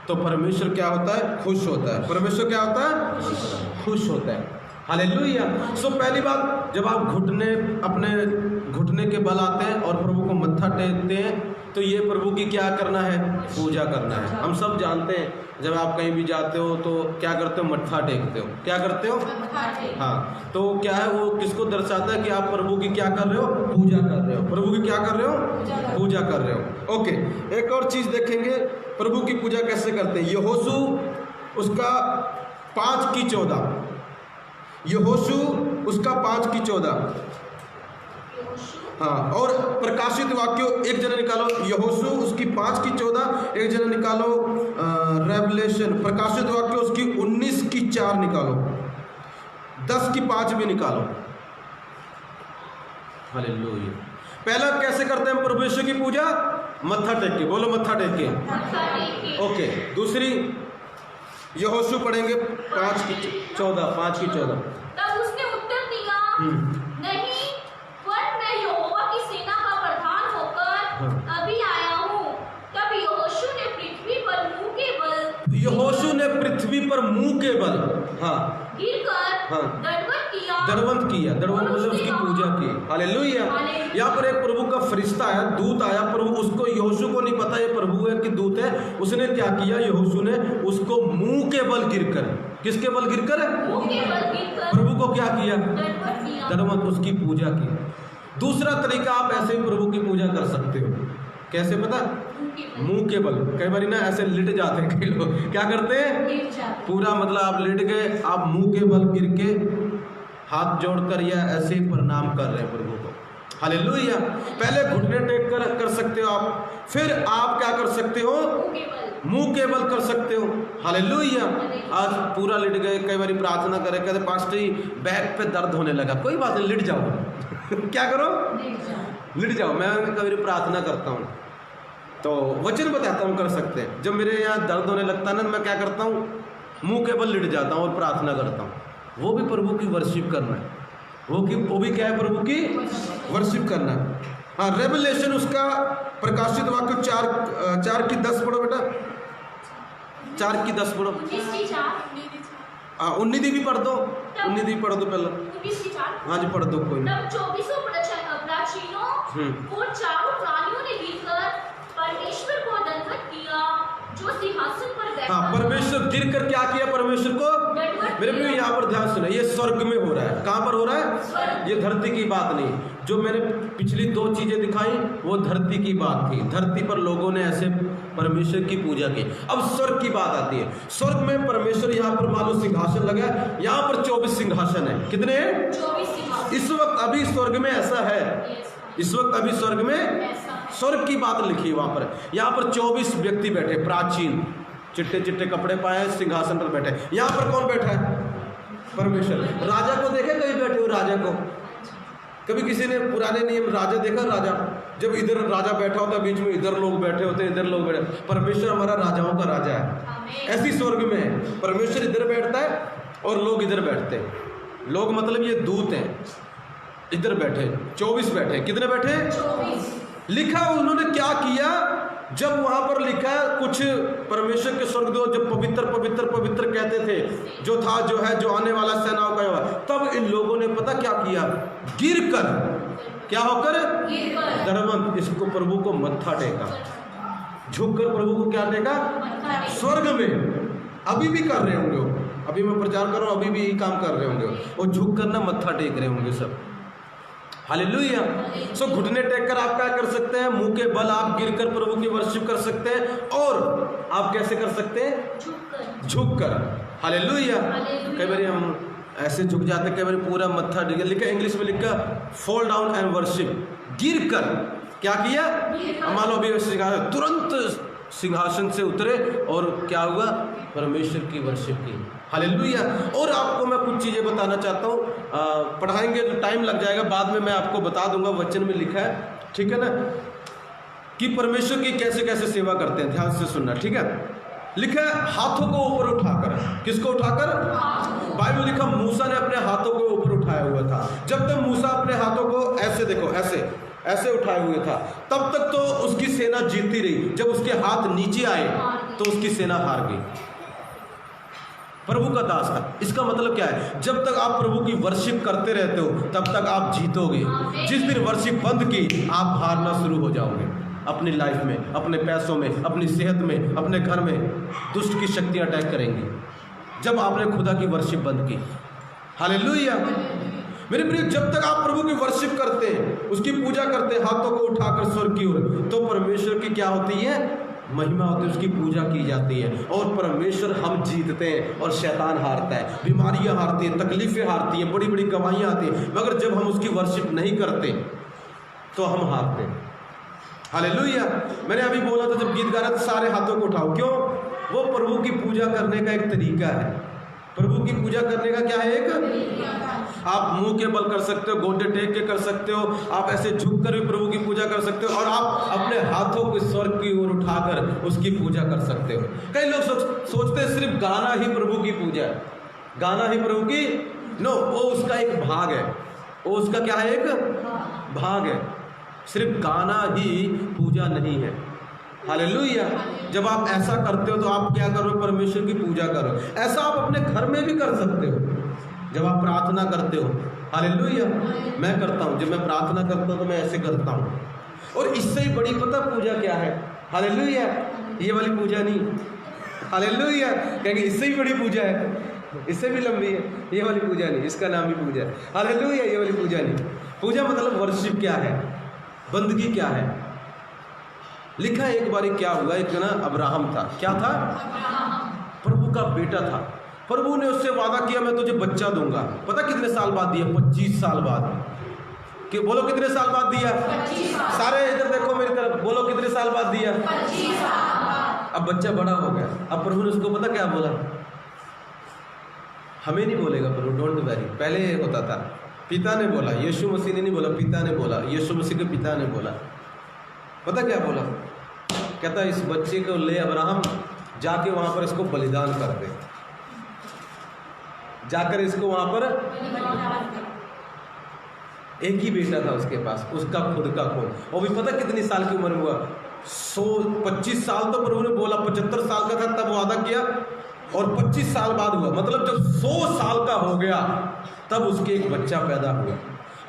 तो परमेश्वर क्या होता है? खुश होता है। परमेश्वर क्या होता है? खुश होता है। हालेलुया। सो पहली बात, जब आप अपने घुटने के बल आते हैं और प्रभु को मत्था टेकते हैं तो ये प्रभु की क्या करना है? पूजा करना है। हम सब जानते हैं जब आप कहीं भी जाते हो तो क्या करते हो? मत्था टेकते हो। क्या करते हो? हाँ, तो क्या है वो किसको दर्शाता है कि आप प्रभु की क्या कर रहे हो? पूजा कर रहे हो। प्रभु की क्या कर रहे हो? पूजा कर रहे हो। ओके, एक और चीज़ देखेंगे प्रभु की पूजा कैसे करते हैं। यहोशू उसका 5:14, यहोशू उसका 5:14। हाँ, और प्रकाशित वाक्यों एक जना निकालो, यहोशू उसकी 5:14, एक जना निकालो रेवलेशन प्रकाशित वाक्यों उसकी 19:4 निकालो, 10:5 भी निकालो। हालेलुया। पहला कैसे करते हैं प्रभु यीशु की पूजा? मत्था टेक के, बोलो मत्था टेक के। ओके, दूसरी यहोशू पढ़ेंगे 5:14। तब उसने उत्तर दिया, नहीं, पर मैं यहोवा की सेना का प्रधान होकर अभी आया हूँ। तब यहोशू ने पृथ्वी पर मुंह के बल, यहोशू ने पृथ्वी पर मुंह के बल, हाँ, गिरकर दंडवत किया। दंडवत मतलब उसकी पूजा की। हालेलुया। यहाँ पर एक प्रभु का फरिश्ता आया, दूत आया, प्रभु उसको, यहोशू को नहीं पता ये प्रभु है कि दूत है। उसने क्या किया? यहोशू ने उसको मुंह के बल गिरकर, किसके बल गिरकर? मुंह के बल गिरकर प्रभु को क्या किया? दंडवत किया। दंडवत, उसकी पूजा की। दूसरा तरीका आप ऐसे ही प्रभु की पूजा कर सकते हो। कैसे पता? मुंह के बल। कई बार ना ऐसे लिट जाते हैं कई लोग, क्या करते हैं? पूरा मतलब आप लिट गए, आप मुंह के बल गिर के हाथ जोड़कर या ऐसे ही प्रणाम कर रहे हैं प्रभु को। हालेलुया। पहले घुटने टेक कर सकते हो आप, फिर आप क्या कर सकते हो? मुंह के बल कर सकते हो। हालेलुया। आज पूरा लिट गए, कई बार प्रार्थना करें, कहते पास्टर जी बैक पे दर्द होने लगा, कोई बात नहीं, लिट जाओ। क्या करो? लिट जाओ। मैं कभी प्रार्थना करता हूँ तो वचन बताता हूँ, कर सकते हैं। जब मेरे यहाँ दर्द होने लगता है ना, मैं क्या करता हूँ? मुंह के बल लिट जाता हूँ और प्रार्थना करता हूँ। वो भी प्रभु की वर्शिप करना है। वो भी क्या है? प्रभु की वर्शिप करना है। हाँ, रेवलेशन उसका प्रकाशित वाक्य 4:10 पढ़ो बेटा, 4:10 पढ़ो। 19 भी पढ़ दो, 19 भी पढ़ दो पहले। हाँ जी, पढ़ दो कोई नहीं। तब 24 प्राचीनों और चारों प्राणियों ने गिरकर परमेश्वर को दंडवत किया जो सिंहासन पर बैठा। हाँ, परमेश्वर गिर कर क्या किया? परमेश्वर को। मेरे प्रिय यहाँ पर ध्यान सुना, ये स्वर्ग में हो रहा है। कहाँ पर हो रहा है? ये धरती की बात नहीं। जो मैंने पिछली 2 चीजें दिखाई वो धरती की बात थी। धरती पर लोगों ने ऐसे परमेश्वर की पूजा की। अब स्वर्ग की बात आती है। स्वर्ग में परमेश्वर यहाँ पर मान लो सिंहासन लगा है, यहाँ पर 24 सिंहासन है। कितने? 24 इस वक्त अभी स्वर्ग में ऐसा है, इस वक्त अभी स्वर्ग में स्वर्ग की बात लिखी है वहां पर। यहाँ पर 24 व्यक्ति बैठे, प्राचीन, चिट्टे चिट्टे कपड़े पाए, सिंहासन पर बैठे। यहाँ पर कौन बैठा है? परमेश्वर। राजा को देखे कभी बैठे हो? राजा को कभी किसी ने पुराने नियम राजा देखा? राजा जब इधर राजा बैठा होता है, बीच में इधर लोग बैठे होते हैं, इधर लोग बैठे। परमेश्वर हमारा राजाओं का राजा है। ऐसी स्वर्ग में है, परमेश्वर इधर बैठता है और लोग इधर बैठते हैं। लोग मतलब ये दूत हैं, इधर बैठे 24 बैठे। कितने बैठे? 24। लिखा उन्होंने क्या किया? जब वहां पर लिखा है कुछ परमेश्वर के स्वर्गदूत जब पवित्र पवित्र पवित्र कहते थे, जो था, जो है, जो आने वाला, सेनाओं का, तब इन लोगों ने पता क्या किया? गिरकर, क्या होकर? दंडवत, इसको प्रभु को मत्था टेका, झुककर प्रभु को क्या टेका? स्वर्ग में अभी भी कर रहे होंगे, अभी मैं प्रचार कर रहा हूँ, अभी भी यही काम कर रहे होंगे, और झुक कर ना मत्था टेक रहे होंगे सब। हालेलुया। सो घुटने टेक कर आप क्या कर सकते हैं? मुंह के बल आप गिरकर प्रभु की वर्शिप कर सकते हैं। और आप कैसे कर सकते हैं? झुक कर। हालेलुया। कई बार हम ऐसे झुक जाते हैं, कई बार पूरा मत्था लिखा, इंग्लिश में लिखा फॉल डाउन एंड वर्शिप। गिर कर क्या किया? मान लो अभी तुरंत सिंहासन से उतरे और क्या हुआ? परमेश्वर की वर्शिप की। हालेलुया। और आपको मैं कुछ चीज़ें बताना चाहता हूँ, पढ़ाएंगे तो टाइम लग जाएगा, बाद में मैं आपको बता दूंगा, वचन में लिखा है, ठीक है ना, कि परमेश्वर की कैसे कैसे सेवा करते हैं। ध्यान से सुनना, ठीक है। लिखा है हाथों को ऊपर उठाकर। किसको उठाकर? बाइबल लिखा मूसा ने अपने हाथों को ऊपर उठाया हुआ था। जब तक मूसा अपने हाथों को ऐसे, देखो ऐसे ऐसे उठाए हुए था, तब तक तो उसकी सेना जीतती रही। जब उसके हाथ नीचे आए तो उसकी सेना हार गई। प्रभु का दास था। इसका मतलब क्या है? जब तक आप प्रभु की वर्शिप करते रहते हो तब तक आप जीतोगे। जिस दिन वर्शिप बंद की आप हारना शुरू हो जाओगे। अपनी लाइफ में, अपने पैसों में, अपनी सेहत में, अपने घर में दुष्ट की शक्तियाँ अटैक करेंगी जब आपने खुदा की वर्शिप बंद की। हालेलुया। मेरे प्रिय, जब तक आप प्रभु की वर्शिप करते हैं, उसकी पूजा करते हैं हाथों को उठाकर स्वर्ग की ओर, तो परमेश्वर की क्या होती है? महिमा होती है, उसकी पूजा की जाती है और परमेश्वर हम जीतते हैं और शैतान हारता है, बीमारियां हारती हैं, तकलीफें हारती हैं, बड़ी बड़ी गवाहियां आती हैं। मगर जब हम उसकी वर्शिप नहीं करते तो हम हारते हैं। हालेलुया। मैंने अभी बोला था जब गीत गा रहा था सारे हाथों को उठाओ, क्यों? वो प्रभु की पूजा करने का एक तरीका है। प्रभु की पूजा करने का क्या है? एक आप मुंह के बल कर सकते हो, गोटे टेक के कर सकते हो, आप ऐसे झुक कर भी प्रभु की पूजा कर सकते हो, और आप अपने हाथों को स्वर्ग की ओर उठाकर उसकी पूजा कर सकते हो। कई लोग सोचते हैं सिर्फ गाना ही प्रभु की पूजा है, गाना ही प्रभु की, नो, वो उसका एक भाग है, वो उसका क्या है? एक भाग है। सिर्फ गाना ही पूजा नहीं है। हालेलुया। जब आप ऐसा करते हो तो आप क्या करो? परमेश्वर की पूजा करो। ऐसा आप अपने घर में भी कर सकते हो जब आप प्रार्थना करते हो। हालेलुया। मैं करता हूँ, जब मैं प्रार्थना करता हूँ तो मैं ऐसे करता हूँ। और इससे ही बड़ी पता पूजा क्या है? हालेलुया। ये वाली पूजा नहीं, हालेलुया, कहेंगे इससे ही बड़ी पूजा है, इससे भी लंबी है, ये वाली पूजा नहीं, इसका नाम ही पूजा है। हालेलुया। ये वाली पूजा नहीं। पूजा मतलब वर्शिप क्या है? बंदगी क्या है? लिखा है एक बारी क्या हुआ, एक ना अब्राहम था। क्या था? प्रभु का बेटा था। प्रभु ने उससे वादा किया मैं तुझे बच्चा दूंगा। पता कितने साल बाद दिया? 25 साल बाद। कि बोलो कितने साल बाद दिया? 25 साल। सारे इधर देखो मेरी तरफ, बोलो कितने साल बाद दिया? 25 साल। अब बच्चा बड़ा हो गया। अब प्रभु ने उसको पता क्या बोला? हमें नहीं बोलेगा प्रभु, डोंट वरी। पहले होता था, पिता ने बोला, यीशु मसीह ने नहीं बोला, पिता ने बोला, यीशु मसीह के पिता ने बोला। पता क्या बोला? कहता इस बच्चे को ले अब्राहम, जाके वहां पर इसको बलिदान कर दे, जाकर इसको वहां पर। एक ही बेटा था उसके पास, उसका खुद का खून। और भी पता कितनी साल की उम्र में हुआ? 25 साल तो प्रभु ने बोला, 75 साल का था तब वादा किया, और 25 साल बाद हुआ, मतलब जब 100 साल का हो गया तब उसके एक बच्चा पैदा हुआ।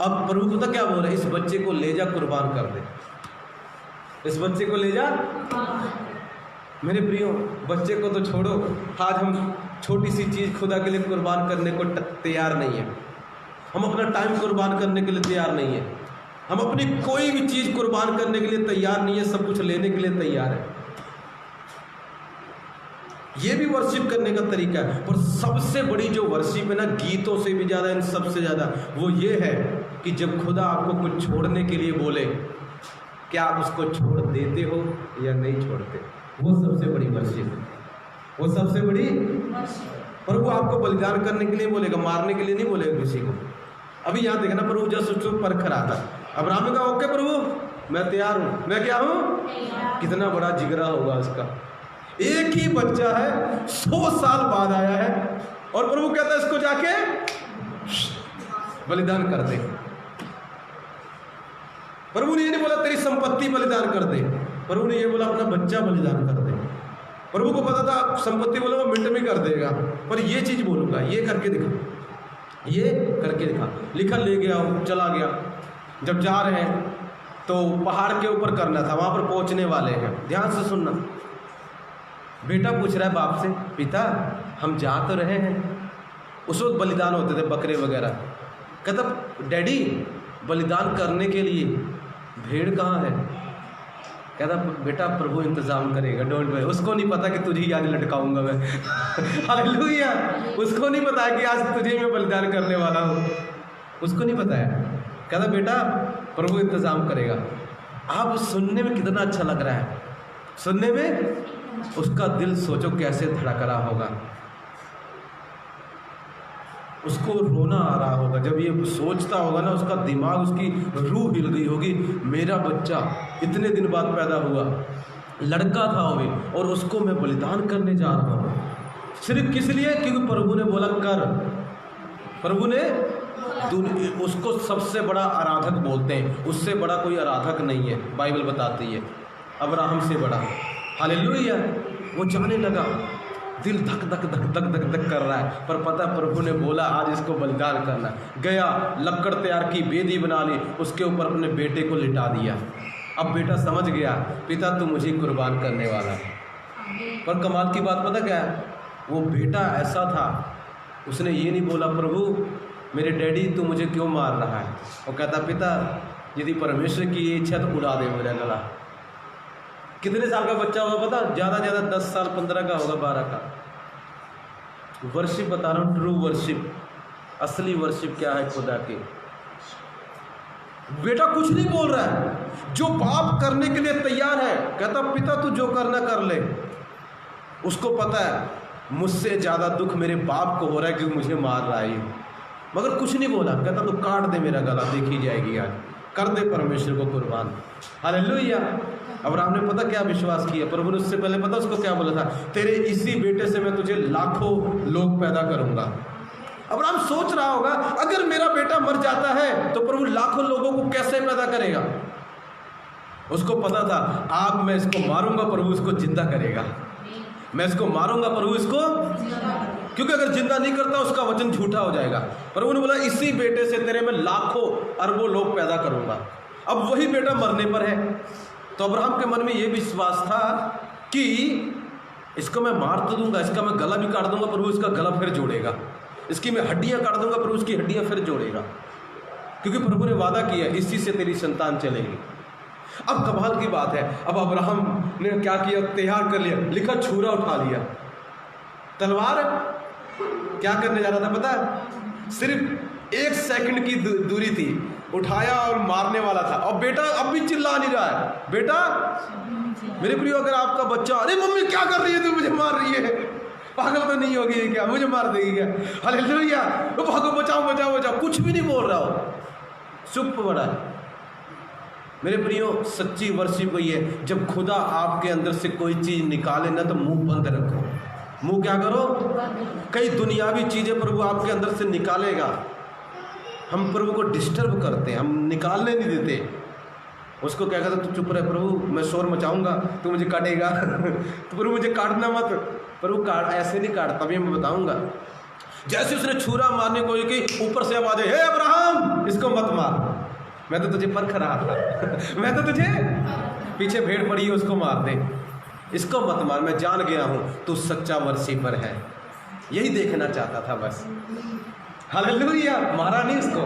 अब प्रभु पता क्या बोल रहे? इस बच्चे को ले जा, कुर्बान कर दे, इस बच्चे को ले जा। मेरे प्रियो, बच्चे को तो छोड़ो, आज हम छोटी सी चीज़ खुदा के लिए कुर्बान करने को तैयार नहीं है। हम अपना टाइम कुर्बान करने के लिए तैयार नहीं है। हम अपनी कोई भी चीज़ कुर्बान करने के लिए तैयार नहीं है, सब कुछ लेने के लिए तैयार है। ये भी वर्शिप करने का तरीका है। पर सबसे बड़ी जो वर्शिप है ना, गीतों से भी ज़्यादा, इन सबसे ज़्यादा, वो ये है कि जब खुदा आपको कुछ छोड़ने के लिए बोले, क्या आप उसको छोड़ देते हो या नहीं छोड़ते? वो सबसे बड़ी वर्शिप है, वो सबसे बड़ी। प्रभु आपको बलिदान करने के लिए बोलेगा, मारने के लिए नहीं बोलेगा किसी को। अभी यहाँ देखना, प्रभु जस्ट उसको परख रहा था। अब्राहम का ओके प्रभु मैं तैयार हूँ, मैं क्या हूँ? कितना बड़ा जिगरा होगा उसका। एक ही बच्चा है, 100 साल बाद आया है, और प्रभु कहता है इसको जाके बलिदान कर दे। प्रभु ने ये नहीं बोला तेरी संपत्ति बलिदान कर दे, प्रभु ने ये बोला अपना बच्चा बलिदान कर दे। प्रभु को पता था संपत्ति बोले वो मिनट में कर देगा, पर ये चीज बोलूंगा, ये करके दिखा, ये करके दिखा। लिखा ले गया, चला गया। जब जा रहे हैं तो पहाड़ के ऊपर करना था, वहां पर पहुंचने वाले हैं। ध्यान से सुनना, बेटा पूछ रहा है बाप से, पिता हम जा तो रहे हैं। उस वक्त बलिदान होते थे बकरे वगैरह। कहता डैडी बलिदान करने के लिए भेड़ कहाँ है? कहता बेटा प्रभु इंतजाम करेगा, डोंट वरी। उसको नहीं पता कि तुझे आज लटकाऊंगा मैं। हालेलुया। उसको नहीं पता है कि आज तुझे मैं बलिदान करने वाला हूँ, उसको नहीं पता है। कहता बेटा प्रभु इंतजाम करेगा। आप सुनने में कितना अच्छा लग रहा है, सुनने में। उसका दिल सोचो कैसे धड़क रहा होगा, उसको रोना आ रहा होगा जब ये सोचता होगा ना। उसका दिमाग, उसकी रूह हिल गई होगी, मेरा बच्चा इतने दिन बाद पैदा हुआ, लड़का था वो भी, और उसको मैं बलिदान करने जा रहा हूँ। सिर्फ किस लिए? क्योंकि प्रभु ने बोला कर। प्रभु ने उसको सबसे बड़ा आराधक बोलते हैं, उससे बड़ा कोई आराधक नहीं है, बाइबल बताती है, अब्राहम से बड़ा। हालेलुया। वो जाने लगा, दिल धक धक धक धक धक धक कर रहा है, पर पता प्रभु ने बोला आज इसको बलिदान करना। गया, लक्कड़ तैयार की, बेदी बना ली, उसके ऊपर अपने बेटे को लिटा दिया। अब बेटा समझ गया पिता तू मुझे कुर्बान करने वाला है। पर कमाल की बात पता क्या है, वो बेटा ऐसा था, उसने ये नहीं बोला प्रभु मेरे डैडी तू मुझे क्यों मार रहा है। वो कहता पिता यदि परमेश्वर की ये इच्छा तो उड़ा दे मेरा गला। कितने साल का बच्चा होगा पता, ज़्यादा ज़्यादा 10 साल 15 का होगा, 12 का। वर्शिप बता रहा हूँ, ट्रू वर्शिप, असली वर्शिप क्या है खुदा की। बेटा कुछ नहीं बोल रहा है, जो बाप करने के लिए तैयार है, कहता पिता तू जो करना कर ले। उसको पता है मुझसे ज़्यादा दुख मेरे बाप को हो रहा है क्योंकि मुझे मार रहा है, मगर कुछ नहीं बोला। कहता तू काट दे मेरा गला, देखी जाएगी आज, कर दे परमेश्वर को कुर्बान। हालेलुया। अब्राहम ने पता क्या विश्वास किया, प्रभु ने उससे पहले पता उसको क्या बोला था, तेरे इसी बेटे से मैं तुझे लाखों लोग पैदा करूंगा। अब्राहम सोच रहा होगा अगर मेरा बेटा मर जाता है तो प्रभु लाखों लोगों को कैसे पैदा करेगा। उसको पता था आज मैं इसको मारूंगा प्रभु इसको जिंदा करेगा, मैं इसको मारूंगा प्रभु इसको, क्योंकि अगर जिंदा नहीं करता उसका वचन झूठा हो जाएगा। प्रभु ने बोला इसी बेटे से तेरे मैं लाखों अरबों लोग पैदा करूंगा। अब वही बेटा मरने पर है, तो अब्राहम के मन में ये विश्वास था कि इसको मैं मार तो दूंगा, इसका मैं गला भी काट दूंगा प्रभु इसका गला फिर जोड़ेगा, इसकी मैं हड्डियां काट दूंगा प्रभु उसकी हड्डियां फिर जोड़ेगा, क्योंकि प्रभु ने वादा किया इसी से तेरी संतान चलेगी। अब कमाल की बात है, अब अब्राहम ने क्या किया, तैयार कर लिया, लिखा छुरा उठा लिया, तलवार क्या करने जा रहा था पता है, सिर्फ 1 सेकंड की दूरी थी, उठाया और मारने वाला था। और बेटा अब भी चिल्ला नहीं रहा है। बेटा मेरे प्रियो अगर आपका बच्चा अरे मम्मी क्या कर रही है, तू मुझे मार रही है, पागल तो नहीं होगी क्या, मुझे मार देगी क्या, हालेलुया, भागो बचाओ बचाओ बचाओ, कुछ भी नहीं बोल रहा हो, चुप बड़ा है। मेरे प्रियो सच्ची वर्शिप वही है जब खुदा आपके अंदर से कोई चीज़ निकाले ना तो मुंह बंद रखो। मुंह क्या करो, कई दुनियावी चीज़ें प्रभु आपके अंदर से निकालेगा। हम प्रभु को डिस्टर्ब करते हैं, हम निकालने नहीं देते। उसको क्या कहता, तू चुप रहे प्रभु, मैं शोर मचाऊंगा तू मुझे काटेगा तो प्रभु मुझे काटना मत, प्रभु काट ऐसे नहीं काट, तभी मैं बताऊंगा। जैसे उसने छुरा मारने को की, ऊपर से आवाज है, हे अब्राहम इसको मत मार, मैं तो तुझे परख रहा था मैं तो तुझे पीछे भेड़ पड़ी है उसको मार दे, इसको मत मार, मैं जान गया हूं तू सच्चा वर्शिपर है। यही देखना चाहता था बस। हालेलुया, मारा नहीं उसको।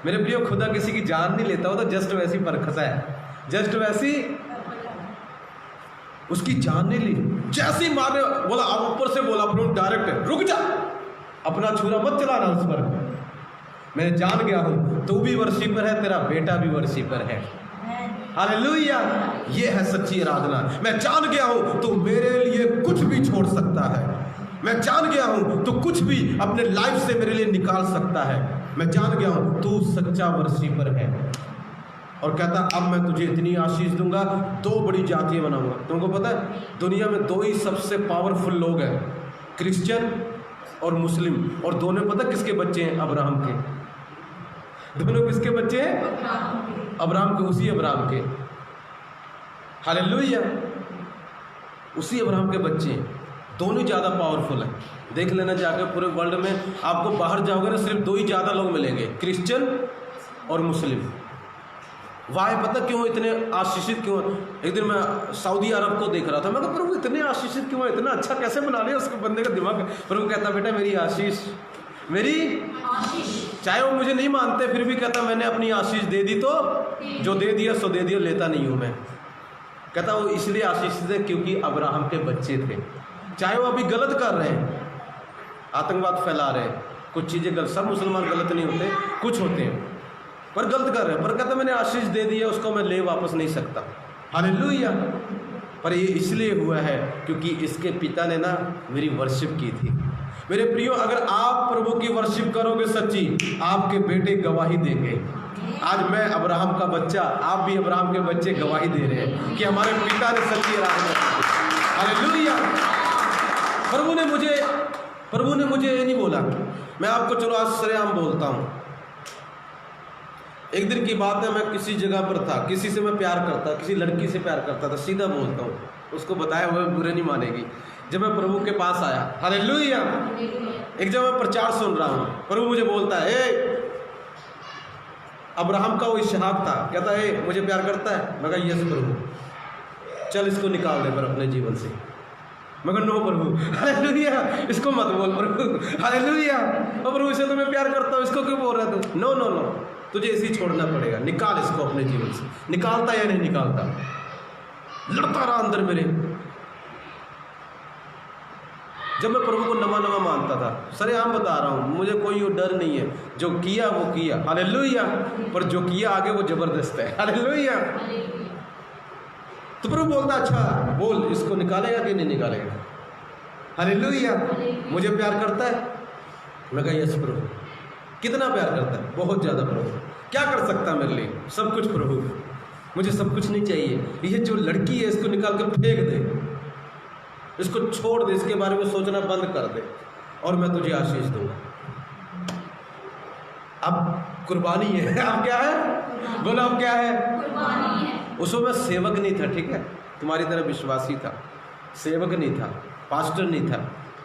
मेरे प्रियो खुदा किसी की जान नहीं लेता, वो तो जस्ट वैसी परखता है, जस्ट वैसी उसकी जान नहीं ली। जैसे ही मारने बोला, अब ऊपर से बोला प्रभु डायरेक्ट, रुक जा, अपना छुरा मत चलाना उस पर, मैं जान गया हूं तू भी वर्शिपर है, तेरा बेटा भी वर्शिपर है। हालेलुया, ये है सच्ची आराधना। मैं जान गया हूं तू मेरे लिए कुछ भी छोड़ सकता है, मैं जान गया हूं तू कुछ भी अपने लाइफ से मेरे लिए निकाल सकता है, मैं जान गया हूं तू सच्चा वर्शिपर है। और कहता अब मैं तुझे इतनी आशीष दूंगा, 2 बड़ी जातियां बनाऊंगा। तुमको पता है दुनिया में 2 ही सबसे पावरफुल लोग हैं, क्रिश्चियन और मुस्लिम, और दोनों पता किसके बच्चे हैं, अब्राहम के। दोनों किसके बच्चे हैं, अब्राहम के, उसी अब्राहम के। हालेलुया, उसी अब्राहम के बच्चे हैं, दोनों ज़्यादा पावरफुल हैं। देख लेना जाकर पूरे वर्ल्ड में, आपको बाहर जाओगे ना सिर्फ 2 ही ज़्यादा लोग मिलेंगे, क्रिश्चियन और मुस्लिम। वाह, पता क्यों इतने आशीषित क्यों। एक दिन मैं सऊदी अरब को देख रहा था, मैं कहा प्रभु इतने आशीषित क्यों है, इतना अच्छा कैसे बना लिया उसके बंदे का दिमाग। प्रभु कहता बेटा मेरी आशीष, मेरी चाहे वो मुझे नहीं मानते फिर भी कहता मैंने अपनी आशीष दे दी, तो जो दे दिया सो दे दिया, लेता नहीं हूँ मैं। कहता वो इसलिए आशीषित है क्योंकि अब्राहम के बच्चे थे। चाहे वो अभी गलत कर रहे हैं, आतंकवाद फैला रहे हैं, कुछ चीज़ें गलत, सब मुसलमान गलत नहीं होते, कुछ होते हैं पर गलत कर रहे हैं, पर कहता मैंने आशीष दे दी है, उसको मैं ले वापस नहीं सकता। हालेलुया, पर ये इसलिए हुआ है क्योंकि इसके पिता ने ना मेरी वर्शिप की थी। मेरे प्रियो अगर आप प्रभु की वर्शिप करोगे सच्ची, आपके बेटे गवाही देंगे। आज मैं अब्राहम का बच्चा, आप भी अब्राहम के बच्चे गवाही दे रहे हैं कि हमारे पिता ने सच्ची आराधना की। हालेलुया, प्रभु ने मुझे ये नहीं बोला, मैं आपको चलो आज सरेआम बोलता हूँ। एक दिन की बात है, मैं किसी जगह पर था, किसी से मैं प्यार करता, किसी लड़की से प्यार करता था, सीधा बोलता हूँ, उसको बताया हुआ बुरे नहीं मानेगी। जब मैं प्रभु के पास आया, हालेलुया, एक जब मैं प्रचार सुन रहा हूँ, प्रभु मुझे बोलता है अब्राहम का वो इसहाक था, कहता है मुझे प्यार करता है? मैं कहा यस प्रभु, चल इसको निकाल दे पर अपने जीवन से। मगर नो प्रभु, हालेलुया, इसको मत बोल प्रभु, हालेलुया, और प्रभु इसे तो मैं प्यार करता हूँ, इसको क्यों बोल रहा तू? नो नो नो, तुझे इसी छोड़ना पड़ेगा, निकाल इसको अपने जीवन से। निकालता या नहीं निकालता? लड़ता रहा अंदर मेरे। जब मैं प्रभु को नवा नवा मानता था, सरेआम बता रहा हूँ, मुझे कोई डर नहीं है, जो किया वो किया, हालेलुया, पर जो किया आगे वो जबरदस्त है, हालेलुया। तो प्रभु बोलता अच्छा बोल, इसको निकालेगा कि नहीं निकालेगा? हालेलुया। मुझे प्यार करता है? मैं कहा यस प्रभु। कितना प्यार करता है? बहुत ज़्यादा प्रभु। क्या कर सकता है मेरे लिए? सब कुछ प्रभु, मुझे सब कुछ नहीं चाहिए। ये जो लड़की है इसको निकाल कर फेंक दे, इसको छोड़ दे, इसके बारे में सोचना बंद कर दे, और मैं तुझे आशीष दूंगा। अब कुर्बानी है। अब क्या है? बोलो अब क्या है? कुर्बानी है। उस समय सेवक नहीं था, ठीक है, तुम्हारी तरह विश्वासी था, सेवक नहीं था, पास्टर नहीं था,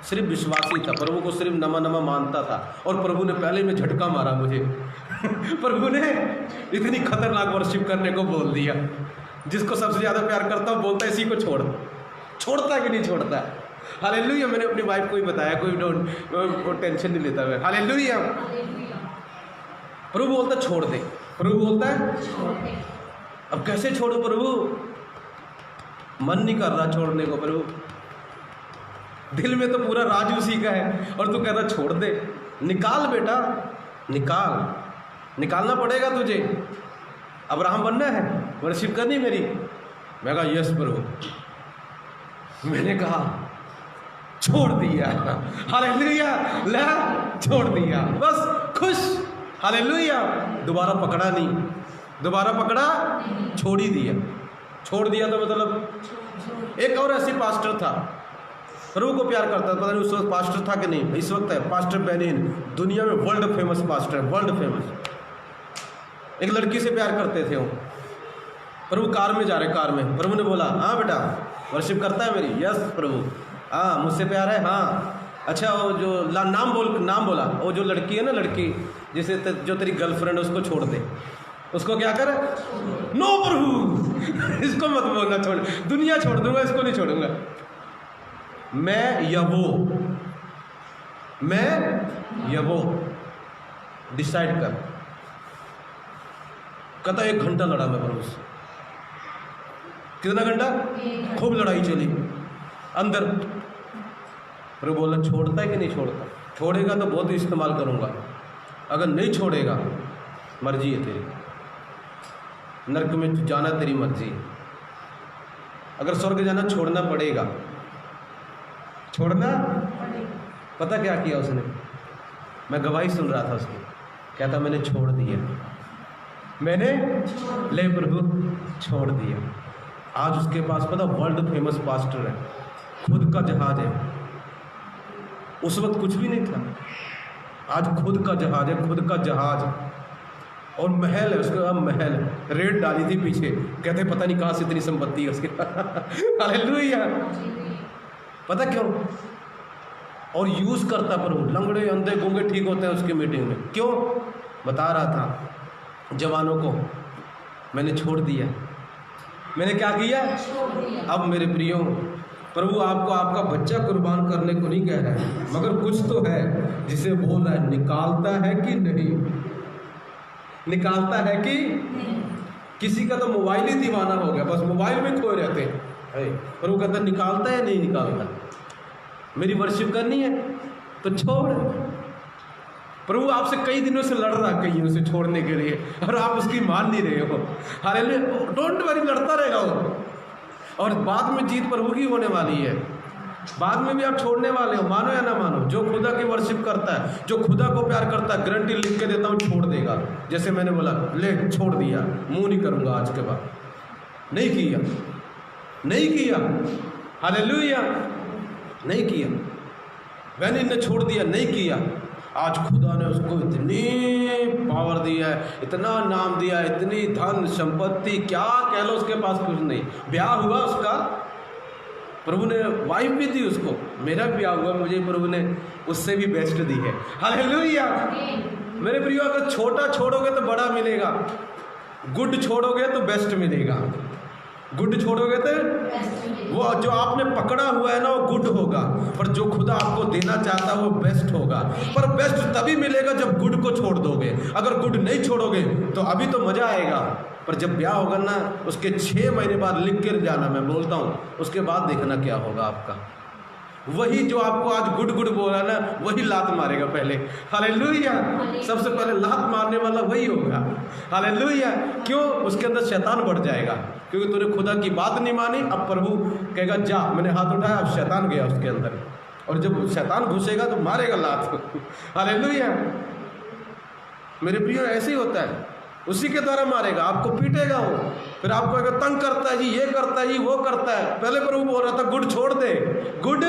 सिर्फ विश्वासी था। प्रभु को सिर्फ नमा नमा मानता था, और प्रभु ने पहले में झटका मारा मुझे। प्रभु ने इतनी खतरनाक वर्शिप करने को बोल दिया। जिसको सबसे ज़्यादा प्यार करता हूँ बोलता है इसी को छोड़। छोड़ता है कि नहीं छोड़ता? हालेलुया। मैंने अपनी वाइफ को ही बताया, कोई टेंशन नहीं लेता मैं, हालेलुया। प्रभु बोलता छोड़ दे, प्रभु बोलता है अब कैसे छोड़ो प्रभु? मन नहीं कर रहा छोड़ने को प्रभु, दिल में तो पूरा राज उसी का है, और तू कहता छोड़ दे। निकाल बेटा, निकाल, निकालना पड़ेगा तुझे। अब्राहम बनना है, वर्शिप करनी मेरी? मैं कहा यस प्रभु। मैंने कहा छोड़ दिया, हालेलुया, ला छोड़ दिया, बस खुश, हालेलुया। दोबारा पकड़ा नहीं, दोबारा पकड़ा, छोड़ ही दिया। छोड़ दिया तो मतलब एक और ऐसी पास्टर था, प्रभु को प्यार करता था, पता नहीं उस वक्त पास्टर था कि नहीं, इस वक्त है, पास्टर बेनिन, दुनिया में वर्ल्ड फेमस पास्टर है, वर्ल्ड फेमस। एक लड़की से प्यार करते थे वो। प्रभु कार में जा रहे, कार में, प्रभु ने बोला हाँ बेटा वर्शिप करता है मेरी? यस प्रभु। हाँ मुझसे प्यार है? हाँ। अच्छा वो जो नाम बोला, वो जो लड़की है ना, लड़की जिसे जो तेरी गर्लफ्रेंड है उसको छोड़ दे, उसको क्या कर? नो प्रभु, इसको मत बोलना, छोड़, दुनिया छोड़ दूंगा, इसको नहीं छोड़ूंगा। मैं या वो डिसाइड कर। कहता 1 घंटा लड़ा मैं प्रभु से। कितना घंटा? खूब लड़ाई चली अंदर। प्रभु बोला छोड़ता है कि नहीं छोड़ता? छोड़ेगा तो बहुत इस्तेमाल करूंगा, अगर नहीं छोड़ेगा मर्जी है तेरी, नरक में जाना तेरी मर्जी, अगर स्वर्ग जाना छोड़ना पड़ेगा, छोड़ना। पता क्या किया उसने? मैं गवाही सुन रहा था उसकी, कहता मैंने छोड़ दिया, मैंने ले प्रभु छोड़ दिया। आज उसके पास पता वर्ल्ड फेमस पास्टर है, खुद का जहाज है। उस वक्त कुछ भी नहीं था, आज खुद का जहाज है, खुद का जहाज, और महल है उसका, महल। रेड डाली थी पीछे, कहते पता नहीं कहाँ से इतनी संपत्ति है उसके। हालेलुया। पता क्यों? और यूज करता प्रभु, लंगड़े अंधे गूंगे ठीक होते हैं उसकी मीटिंग में। क्यों? बता रहा था जवानों को मैंने छोड़ दिया। मैंने क्या किया? अब मेरे प्रियो, प्रभु आपको आपका बच्चा कुर्बान करने को नहीं कह रहा है, मगर कुछ तो है जिसे बोल रहा है, निकालता है कि नहीं? निकालता है कि नहीं? किसी का तो मोबाइल ही दीवाना हो गया, बस मोबाइल में खोए रहते हैं। प्रभु कहता निकालता है नहीं निकालता? मेरी वर्शिप करनी है तो छोड़। प्रभु आपसे कई दिनों से लड़ रहा कहीं उसे छोड़ने के लिए, और आप उसकी मान नहीं रहे हो। हालेलुया। डोंट वरी, लड़ता रहेगा वो, और बाद में जीत प्रभु की होने वाली है। बाद में भी आप छोड़ने वाले हो, मानो या ना मानो। जो खुदा की वर्शिप करता है, जो खुदा को प्यार करता है, गारंटी लिख के देता हूँ छोड़ देगा। जैसे मैंने बोला ले छोड़ दिया, मुंह नहीं करूँगा आज के बाद। नहीं किया, नहीं किया, हालेलुया, नहीं किया। बेनिन ने छोड़ दिया, नहीं किया। आज खुदा ने उसको इतनी पावर दिया है, इतना नाम दिया है, इतनी धन संपत्ति, क्या कह लो, उसके पास कुछ नहीं। ब्याह हुआ उसका, प्रभु ने वाइफ भी दी उसको। मेरा ब्याह हुआ, मुझे प्रभु ने उससे भी बेस्ट दी है। हालेलुया। मेरे प्रियो अगर छोटा छोड़ोगे तो बड़ा मिलेगा, गुड छोड़ोगे तो बेस्ट मिलेगा। गुड छोड़ोगे तो वो जो आपने पकड़ा हुआ है ना वो गुड होगा, पर जो खुदा आपको देना चाहता है वो बेस्ट होगा। पर बेस्ट तभी मिलेगा जब गुड को छोड़ दोगे। अगर गुड नहीं छोड़ोगे तो अभी तो मज़ा आएगा, पर जब ब्याह होगा ना उसके 6 महीने बाद लिख कर जाना, मैं बोलता हूँ, उसके बाद देखना क्या होगा आपका। वही जो आपको आज गुड गुड बोला ना वही लात मारेगा पहले। हालेलुया। सबसे पहले लात मारने वाला वही होगा। हालेलुया। क्यों? उसके अंदर शैतान बढ़ जाएगा, क्योंकि तूने खुदा की बात नहीं मानी। अब प्रभु कहेगा जा, मैंने हाथ उठाया, अब शैतान गया उसके अंदर, और जब शैतान घुसेगा तो मारेगा लात। हालेलुया। मेरे प्रियो ऐसे ही होता है, उसी के द्वारा मारेगा, आपको पीटेगा वो, फिर आपको अगर तंग करता है जी, ये करता है जी, वो करता है। पहले प्रभु बोल रहा था गुड छोड़ दे, गुड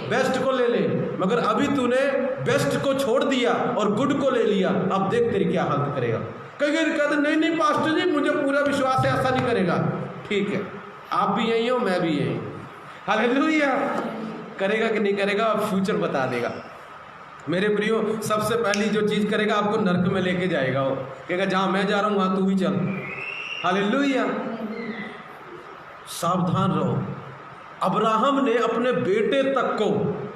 बेस्ट को ले ले, मगर अभी तूने बेस्ट को छोड़ दिया और गुड को ले लिया। अब देख तेरी क्या हालत करेगा। कई कहते नहीं नहीं पास्टर जी मुझे पूरा विश्वास है, ऐसा नहीं करेगा। ठीक है, आप भी यही हो, मैं भी यही। हालेलुया। करेगा कि नहीं करेगा फ्यूचर बता देगा। मेरे प्रियो सबसे पहली जो चीज़ करेगा आपको नरक में लेके जाएगा। वो कहेगा जहाँ मैं जा रहा हूँ वहाँ तू भी चल। हालेलुया। सावधान रहो। अब्राहम ने अपने बेटे तक को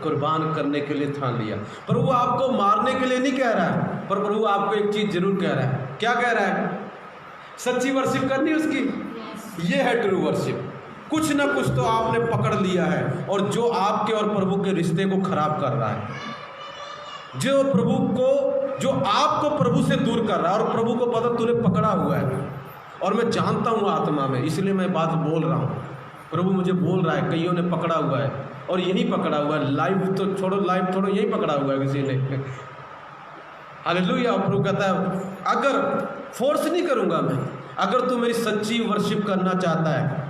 कुर्बान करने के लिए ठान लिया। प्रभु आपको मारने के लिए नहीं कह रहा है, पर प्रभु आपको एक चीज़ जरूर कह रहा है। क्या कह रहा है? सच्ची वर्शिप करनी उसकी, ये है ट्रू वर्शिप। कुछ ना कुछ तो आपने पकड़ लिया है, और जो आपके और प्रभु के रिश्ते को खराब कर रहा है, जो प्रभु को, जो आपको प्रभु से दूर कर रहा है, और प्रभु को पता तूने पकड़ा हुआ है। और मैं जानता हूँ आत्मा में, इसलिए मैं बात बोल रहा हूँ। प्रभु मुझे बोल रहा है कईयों ने पकड़ा हुआ है, और यही पकड़ा हुआ है। लाइफ तो छोड़ो, लाइफ छोड़ो, यही पकड़ा हुआ है किसी ने। हालेलुया। प्रभु कहता है अगर फोर्स नहीं करूँगा मैं, अगर तू मेरी सच्ची वर्शिप करना चाहता है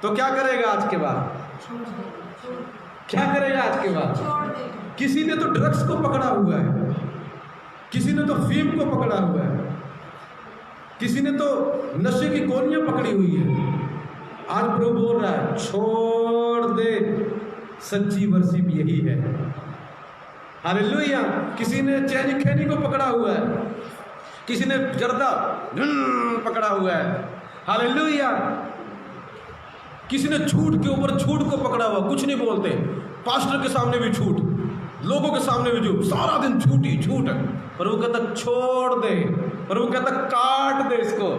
तो क्या करेगा आज के बाद? क्या करेगा आज के बाद? किसी ने तो ड्रग्स को पकड़ा हुआ है, किसी ने तो फीम को पकड़ा हुआ है, किसी ने तो नशे की गोलियां पकड़ी हुई है। आज प्रभु बोल रहा है छोड़ दे, सच्ची वर्शिप यही है। हालेलुया। किसी ने चैनी खैनी को पकड़ा हुआ है, किसी ने जर्दा पकड़ा हुआ है। हालेलुया। किसी ने झूठ के ऊपर झूठ को पकड़ा हुआ, कुछ नहीं बोलते, पास्टर के सामने भी झूठ, लोगों के सामने भी झूठ, सारा दिन झूठ ही झूठ है। प्रभु कहता छोड़ दे, प्रभु कहता काट दे इसको,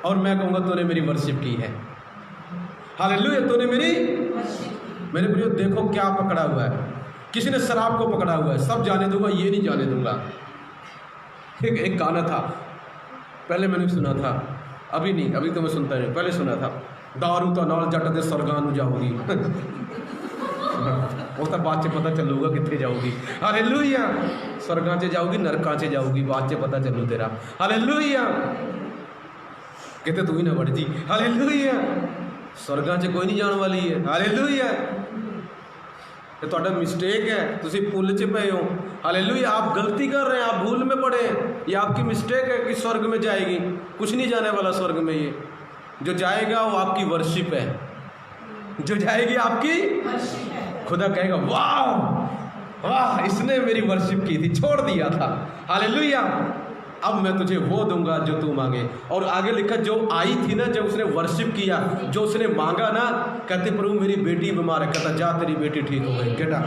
और मैं कहूँगा तूने मेरी वर्शिप की है। हालेलुया। तूने मेरे प्रियो देखो क्या पकड़ा हुआ है। किसी ने शराब को पकड़ा हुआ है, सब जाने दूंगा, ये नहीं जाने दूंगा। एक गाना था, पहले मैंने सुना था, अभी नहीं, अभी तो मैं सुनता नहीं, पहले सुना था। दारू तो नाल जट दे सरगान जाऊगी। वो तो बाद च पता चलूगा कितने जाऊगी। हालेलुया। स्वर्गां च जाऊगी, नरकां च जाऊगी, बाद च पता चलू तेरा। हालेलुया। किते तू ही ना बढ़ जी। हालेलुया। स्वर्गां च कोई नहीं जाने वाली है। हालेलुया। ये ਤੁਹਾਡਾ मिस्टेक है, ਤੁਸੀਂ पुल च पे हो। हालेलुया। आप गलती कर रहे हैं, आप भूल में पड़े, ये आपकी मिस्टेक है कि स्वर्ग में जाएगी। कुछ नहीं जाने वाला स्वर्ग में। ये जो जाएगा वो आपकी वर्शिप है, जो जाएगी आपकी वर्शिप है। खुदा कहेगा वाह वाह, इसने मेरी वर्शिप की थी, छोड़ दिया था। हालेलुया। अब मैं तुझे वो दूंगा जो तू मांगे। और आगे लिखा जो आई थी ना, जब उसने वर्शिप किया, जो उसने मांगा ना, कहते प्रभु मेरी बेटी बीमार है, कहता जा तेरी बेटी ठीक हो गई, बेटा।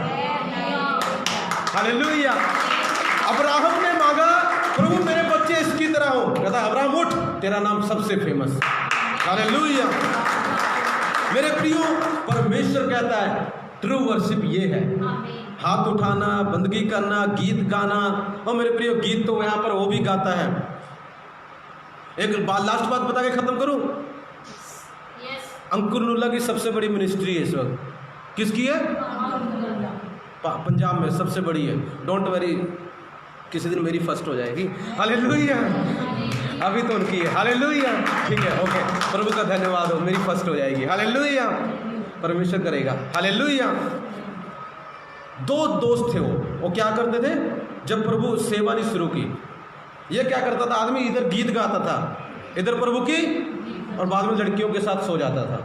हालेलुया। अब्राहम ने मांगा प्रभु मेरे बच्चे इसकी तरह हो, कहता अब्राहम उठ, तेरा नाम सबसे फेमस। हालेलुया। मेरे प्रियो परमेश्वर कहता है ट्रू वर्शिप ये है, हाथ उठाना, बंदगी करना, गीत गाना। और मेरे प्रियो गीत तो यहाँ पर वो भी गाता है। एक बात, लास्ट बात बता के खत्म करूं। अंकुर नुल्ला की सबसे बड़ी मिनिस्ट्री है इस वक्त, किसकी है? पंजाब में सबसे बड़ी है। डोंट वरी, किसी दिन मेरी फर्स्ट हो जाएगी। हालेलुया। अभी तो उनकी है। हालेलुया। ठीक है, ओके, प्रभु का धन्यवाद हो, मेरी फर्स्ट हो जाएगी। हालेलुया। परमेश्वर करेगा। हालेलुया। दो दोस्त थे, वो क्या करते थे जब प्रभु सेवा नहीं शुरू की? ये क्या करता था आदमी, इधर गीत गाता था, इधर प्रभु की, और बाद में लड़कियों के साथ सो जाता था।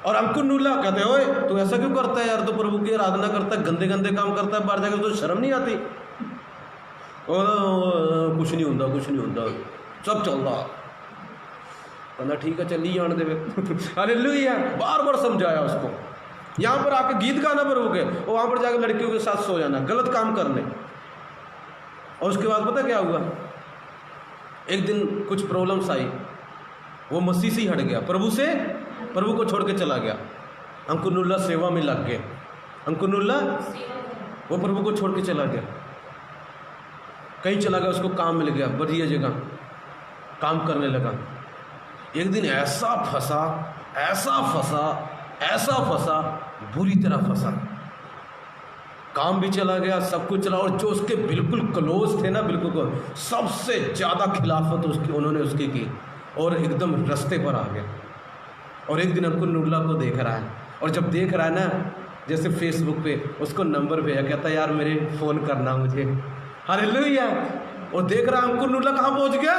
और अंकुर नुल्ला कहते ओए तू ऐसा क्यों करता है यार, तो प्रभु की आराधना करता है, गंदे गंदे काम करता है, बाहर जाकर तो शर्म नहीं आती? कुछ नहीं होंदा, कुछ नहीं होंदा, सब चलदा। कहना ठीक है चली जान दे। हालेलुया। बार बार समझाया उसको। यहाँ पर आके गीत गाना प्रभु के, और वहाँ पर जाकर लड़कियों के साथ सो जाना, गलत काम करने। और उसके बाद पता क्या हुआ, एक दिन कुछ प्रॉब्लम्स आई, वो मसीह से ही हट गया, प्रभु को छोड़ के चला गया। अंकुरुल्ला सेवा में लग गए, अंकुरुल्ला वो प्रभु को छोड़ के चला गया, कहीं चला गया, उसको काम मिल गया, बढ़िया जगह काम करने लगा। एक दिन ऐसा फंसा, ऐसा फंसा, ऐसा फंसा, बुरी तरह फंसा, काम भी चला गया, सब कुछ चला। और जो उसके बिल्कुल क्लोज थे ना, बिल्कुल सबसे ज़्यादा खिलाफत उसकी उन्होंने उसकी की, और एकदम रास्ते पर आ गया। और एक दिन अंकुरुल्ला को देख रहा है, और जब देख रहा है ना, जैसे फेसबुक पे उसको नंबर भेजा, कहता यार मेरे फ़ोन करना मुझे। हालेलुया। और देख रहा है अंकुरुल्ला कहाँ पहुँच गया,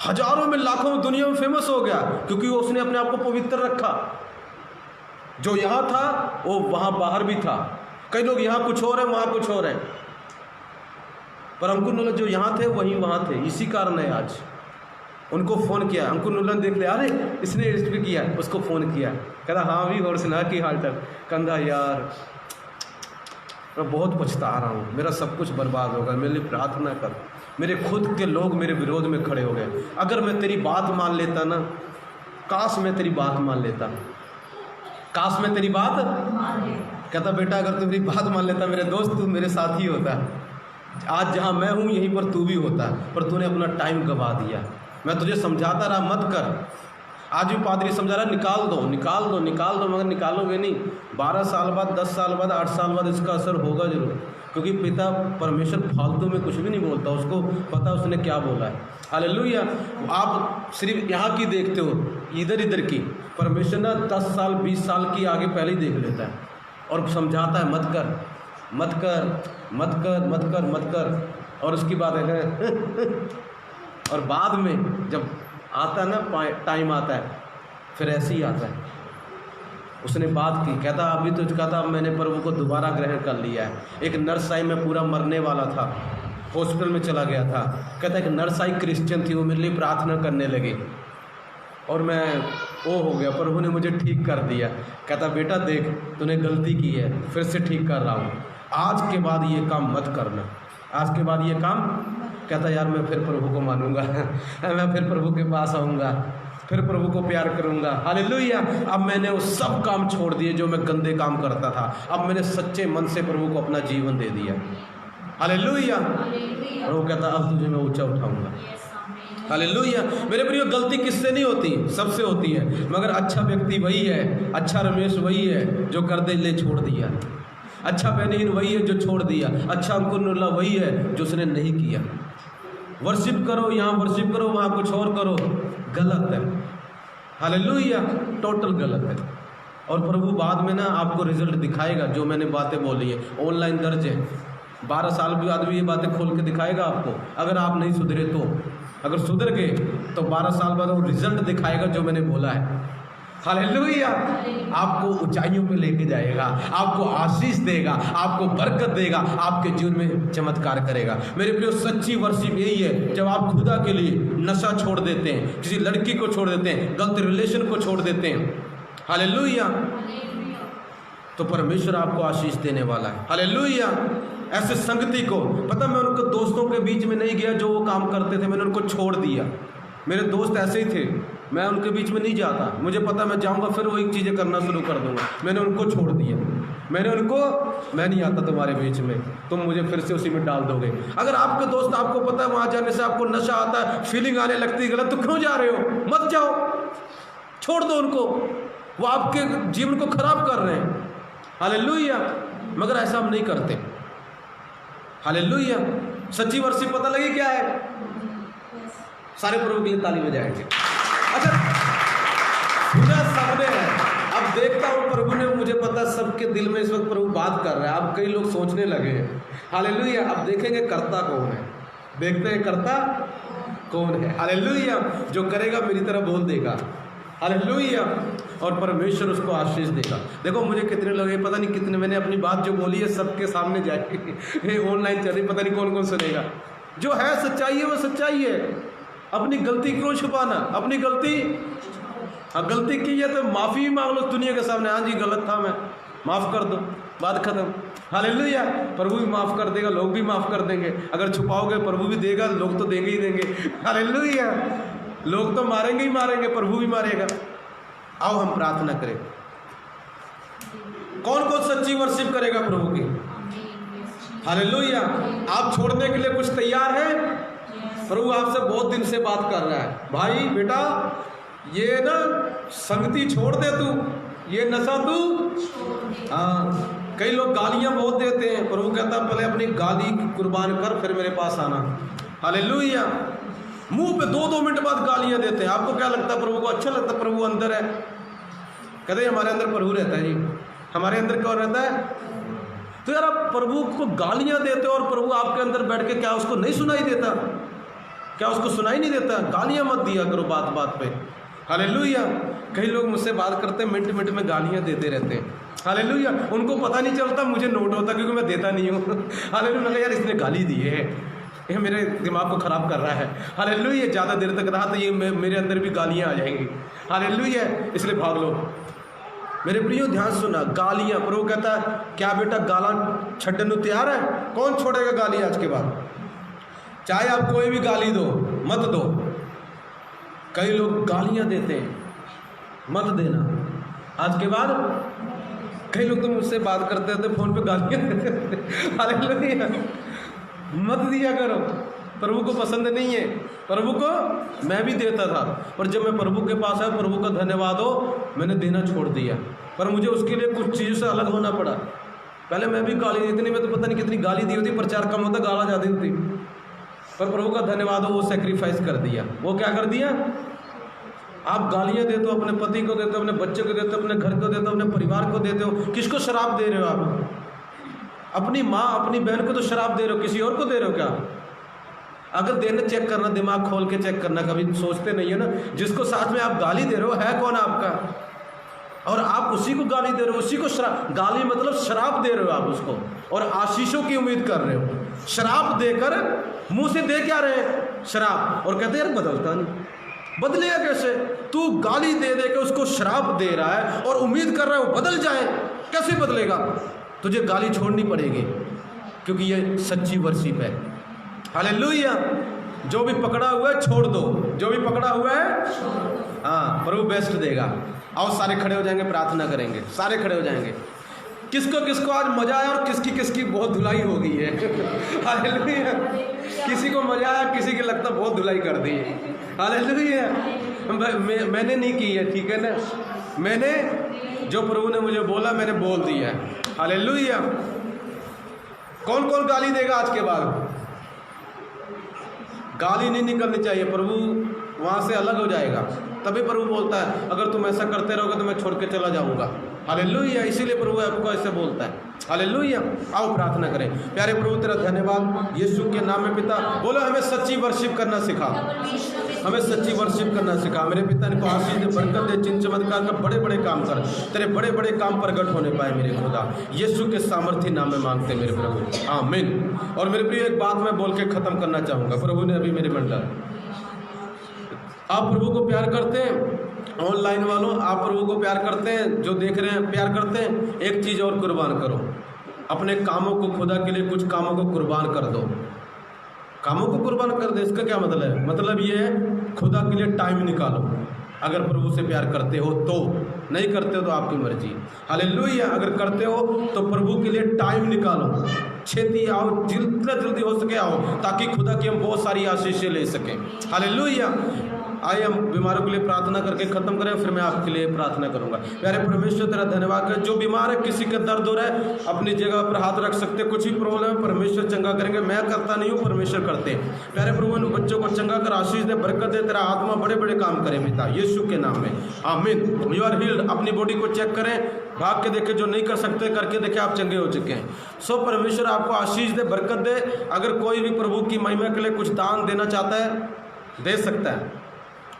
हजारों में लाखों में दुनिया में फेमस हो गया, क्योंकि वो उसने अपने आप को पवित्र रखा। जो यहाँ था वो वहाँ बाहर भी था। कई लोग यहाँ कुछ और है, वहाँ कुछ और है, पर अंकुरुल्ला जो यहाँ थे वहीं वहाँ थे। इसी कारण है आज उनको फ़ोन किया, अंकुरुल्ला ने देख लिया, अरे इसने इस पे किया, उसको फ़ोन किया, कहता हाँ भी और सुना की हाल तक। कंधा यार मैं बहुत पछता रहा हूँ, मेरा सब कुछ बर्बाद हो गया, मेरे लिए प्रार्थना कर, मेरे खुद के लोग मेरे विरोध में खड़े हो गए। अगर मैं तेरी बात मान लेता ना, काश मैं तेरी बात मान लेता, काश मैं तेरी बात। कहता बेटा अगर तू मेरी बात मान लेता मेरे दोस्त, तू मेरे साथ ही होता, आज जहाँ मैं हूँ यहीं पर तू भी होता, पर तूने अपना टाइम गंवा दिया। मैं तुझे समझाता रहा मत कर, आज भी पादरी समझा रहा निकाल दो निकाल दो निकाल दो, मगर निकालोगे नहीं। 12 साल बाद, 10 साल बाद, 8 साल बाद इसका असर होगा जरूर, क्योंकि पिता परमेश्वर फालतू में कुछ भी नहीं बोलता, उसको पता उसने क्या बोला है। हालेलुया। आप सिर्फ यहाँ की देखते हो, इधर इधर की, परमेश्वर ना 10 साल 20 साल की आगे पहले ही देख लेता है और समझाता है मत कर मत कर मत कर मत कर मत कर। और उसकी बात है और बाद में जब आता है ना टाइम आता है, फिर ऐसे ही आता है। उसने बात की, कहता अभी तो कहता मैंने प्रभु को दोबारा ग्रहण कर लिया है। एक नरसाई में पूरा मरने वाला था, हॉस्पिटल में चला गया था। कहता एक नरसाई क्रिश्चियन थी, वो मेरे लिए प्रार्थना करने लगी और मैं वो हो गया, प्रभु ने मुझे ठीक कर दिया। कहता बेटा देख तूने गलती की है, फिर से ठीक कर रहा हूँ, आज के बाद ये काम मत करना, आज के बाद ये काम। कहता यार मैं फिर प्रभु को मानूंगा मैं फिर प्रभु के पास आऊँगा, फिर प्रभु को प्यार करूँगा। हालेलुया। अब मैंने वो सब काम छोड़ दिए जो मैं गंदे काम करता था, अब मैंने सच्चे मन से प्रभु को अपना जीवन दे दिया। हालेलुया। और वो कहता अब तुझे मैं ऊंचा उठाऊंगा। हालेलुया। मेरे प्रियो गलती किससे नहीं होती, सबसे होती है, मगर अच्छा व्यक्ति वही है, अच्छा रमेश वही है जो कर दे ले छोड़ दिया, अच्छा बेनीन वही है जो छोड़ दिया, अच्छा अंकुरुल्ला वही है जो उसने नहीं किया। वर्शिप करो, यहाँ वर्शिप करो, वहाँ कुछ और करो, गलत है। हालेलुया। टोटल गलत है। और प्रभु बाद में ना आपको रिजल्ट दिखाएगा, जो मैंने बातें बोली है ऑनलाइन दर्ज है, 12 साल भी आदमी ये बातें खोल के दिखाएगा आपको, अगर आप नहीं सुधरे तो। अगर सुधर गए तो 12 साल बाद वो रिजल्ट दिखाएगा जो मैंने बोला है। हालेलुया। आपको ऊंचाइयों पे लेके जाएगा, आपको आशीष देगा, आपको बरकत देगा, आपके जीवन में चमत्कार करेगा। मेरे प्रियो सच्ची वर्शिप यही है, जब आप खुदा के लिए नशा छोड़ देते हैं, किसी लड़की को छोड़ देते हैं, गलत रिलेशन को छोड़ देते हैं। हालेलुया। तो परमेश्वर आपको आशीष देने वाला है। हालेलुया। ऐसे संगति को पता, मैं उनको दोस्तों के बीच में नहीं गया जो वो काम करते थे, मैंने उनको छोड़ दिया। मेरे दोस्त ऐसे ही थे, मैं उनके बीच में नहीं जाता, मुझे पता मैं जाऊंगा फिर वही चीज़ें करना शुरू कर दूंगा। मैंने उनको छोड़ दिया, मैं नहीं आता तुम्हारे बीच में, तुम मुझे फिर से उसी में डाल दोगे। अगर आपके दोस्त आपको पता है वहाँ जाने से आपको नशा आता है, फीलिंग आने लगती है गलत, तो क्यों जा रहे हो? मत जाओ, छोड़ दो उनको, वो आपके जीवन को खराब कर रहे हैं। हालेलुया। मगर ऐसा हम नहीं करते। हालेलुया। सच्ची वर्शिप पता लगी क्या है? सारे प्रभु के लिए ताली बजाएंगे। अच्छा सुना सबने है, अब देखता हूँ प्रभु ने, मुझे पता सबके दिल में इस वक्त प्रभु बात कर रहा है। अब कई लोग सोचने लगे हैं। हालेलुया। अब देखेंगे करता कौन है, देखते हैं करता कौन है। हालेलुया। जो करेगा मेरी तरह बोल देगा। हालेलुया। और परमेश्वर उसको आशीष देगा। देखो मुझे कितने लोग, ये पता नहीं कितने, मैंने अपनी बात जो बोली है सबके सामने जाएगी, ये ऑनलाइन चल रही, पता नहीं कौन कौन सुनेगा। जो है सच्चाई है वो सच्चाई है। अपनी गलती क्यों छुपाना? अपनी गलती, हाँ गलती की है तो माफ़ी भी मांग लो दुनिया के सामने, हाँ जी गलत था मैं, माफ़ कर दो, बात खत्म। हालेलुया। प्रभु भी माफ़ कर देगा, लोग भी माफ़ कर देंगे। अगर छुपाओगे प्रभु भी देगा, लोग तो देंगे ही देंगे। हालेलुया। लोग तो मारेंगे ही मारेंगे, प्रभु भी मारेगा। आओ हम प्रार्थना करें। कौन कौन सच्ची वर्शिप करेगा प्रभु की? हालेलुया। आप छोड़ने के लिए कुछ तैयार है? प्रभु आपसे बहुत दिन से बात कर रहा है, भाई बेटा ये ना संगति छोड़ दे तू, ये नशा तू। हाँ, कई लोग गालियां बहुत देते हैं, प्रभु कहता पहले अपनी गाली कुर्बान कर फिर मेरे पास आना। हालेलुया। मुंह पे 2-2 मिनट बाद गालियां देते हैं। आपको क्या लगता है प्रभु को अच्छा लगता है? प्रभु अंदर है, कहते हैं हमारे अंदर प्रभु रहता है जी। हमारे अंदर कौन रहता है? तो यार आप प्रभु को गालियां देते हो और प्रभु आपके अंदर बैठ के क्या उसको नहीं सुनाई देता? क्या उसको सुनाई नहीं देता? गालियां मत दिया करो बात बात पे। हालेलुया। कई लोग मुझसे बात करते हैं, मिनट मिनट में गालियां देते रहते हैं। हालेलुया। उनको पता नहीं चलता, मुझे नोट होता क्योंकि मैं देता नहीं हूँ। हालेलुया। यार इसने गाली दी है, ये मेरे दिमाग को ख़राब कर रहा है। हालेलुया। ज़्यादा देर तक रहा तो ये मेरे अंदर भी गालियाँ आ जाएंगी। हालेलुया। इसलिए भाग लो। मेरे प्रियो ध्यान सुना, गालियाँ, प्रभु कहता है क्या बेटा गाला छड्डन तैयार है? कौन छोड़ेगा गाली आज के बाद? चाहे आप कोई भी गाली दो, मत दो। कई लोग गालियाँ देते हैं, मत देना आज के बाद। कई लोग तो मुझसे बात करते थे फोन पे गालियाँ देते। हालेलुया। मत दिया करो, प्रभु को पसंद नहीं है। प्रभु को मैं भी देता था, पर जब मैं प्रभु के पास आया, प्रभु का धन्यवाद हो, मैंने देना छोड़ दिया। पर मुझे उसके लिए कुछ चीज़ों से अलग होना पड़ा। पहले मैं भी गाली देती नहीं, मैं तो पता नहीं कितनी गाली दी होती, प्रचार कम होता, गाला ज़्यादा होती। पर प्रभु का धन्यवाद हो, वो सेक्रीफाइस कर दिया। वो क्या कर दिया? आप गालियाँ देते हो, अपने पति को देते हो, अपने बच्चे को देते हो, अपने घर को देते हो, अपने परिवार को देते हो। किसको शराब दे रहे हो आप? अपनी माँ अपनी बहन को तो शराब दे रहे हो, किसी और को दे रहे हो क्या? अगर देने चेक करना, दिमाग खोल के चेक करना, कभी सोचते नहीं है ना, जिसको साथ में आप गाली दे रहे हो है कौन आपका? और आप उसी को गाली दे रहे हो, उसी को शराब, गाली मतलब शराब दे रहे हो आप उसको, और आशीषों की उम्मीद कर रहे हो। शराब देकर मुंह से दे क्या रहे? शराब। और कहते यार बदलता नहीं। बदलेगा कैसे? तू गाली दे दे के उसको शराब दे रहा है और उम्मीद कर रहा है वो बदल जाए, कैसे बदलेगा? तुझे गाली छोड़नी पड़ेगी, क्योंकि ये सच्ची वर्शिप है। हालेलुया। जो भी पकड़ा हुआ है छोड़ दो, जो भी पकड़ा हुआ है, हाँ प्रभु बेस्ट देगा। आओ सारे खड़े हो जाएंगे, प्रार्थना करेंगे, सारे खड़े हो जाएंगे। किसको किसको आज मजा आया और किसकी किसकी बहुत धुलाई हो गई है। हालेलुया। किसी को मजा आया, किसी के लगता बहुत धुलाई कर दी है। हालेलुया। मैंने नहीं की है, ठीक है ना? मैंने जो प्रभु ने मुझे बोला मैंने बोल दिया है। हालेलुया। कौन कौन गाली देगा आज के बाद? गाली नहीं निकलनी चाहिए, प्रभु वहाँ से अलग हो जाएगा। तभी प्रभु बोलता है अगर तुम ऐसा करते रहोगे तो मैं छोड़ के चला जाऊँगा। हालेलुया। इसीलिए प्रभु आपको ऐसे बोलता है। हालेलुया। आओ प्रार्थना करें। प्यारे प्रभु तेरा धन्यवाद यीशु के नाम में। पिता बोलो हमें सच्ची वर्शिप करना सिखा, हमें सच्ची वर्शिप करना सिखा। मेरे पिता ने को आशीष दे, बरकत दे, चिन्ह चमत्कार का बड़े बड़े काम कर, तेरे बड़े बड़े काम प्रकट होने पाए मेरे खुदा। यीशु के सामर्थ्य नाम में मांगते मेरे प्रभु, आमीन। और मेरे प्रिय एक बात मैं बोल के ख़त्म करना चाहूँगा। प्रभु ने अभी मेरे मंडल, आप प्रभु को प्यार करते हैं? ऑनलाइन वालों आप प्रभु को प्यार करते हैं? जो देख रहे हैं प्यार करते हैं? एक चीज़ और कुर्बान करो, अपने कामों को, खुदा के लिए कुछ कामों को कुर्बान कर दो। कामों को कुर्बान कर दो, इसका क्या मतलब है? मतलब ये है खुदा के लिए टाइम निकालो। अगर प्रभु से प्यार करते हो तो, नहीं करते हो तो आपकी मर्जी। हालेलुया। अगर करते हो तो प्रभु के लिए टाइम निकालो, छेती आओ, जितना जल्दी हो सके आओ, ताकि खुदा की हम बहुत सारी आशीषें ले सकें। हालेलुया। आइए हम बीमारों के लिए प्रार्थना करके ख़त्म करें, फिर मैं आपके लिए प्रार्थना करूंगा। प्यारे परमेश्वर तेरा धन्यवाद है। जो बीमार है, किसी का दर्द हो रहा है, अपनी जगह पर हाथ रख सकते, कुछ भी प्रॉब्लम है परमेश्वर चंगा करेंगे। मैं करता नहीं हूँ, परमेश्वर करते हैं। प्यारे प्रभु इन बच्चों को चंगा कर, आशीष दे, बरकत दे, तेरा आत्मा बड़े बड़े काम करे पिता, यीशु के नाम में, आमीन। You are healed. अपनी बॉडी को चेक करें, भाग के देखे, जो नहीं कर सकते करके देखे, आप चंगे हो चुके हैं। सो परमेश्वर आपको आशीष दे, बरकत दे। अगर कोई भी प्रभु की महिमा के लिए कुछ दान देना चाहता है, दे सकता है।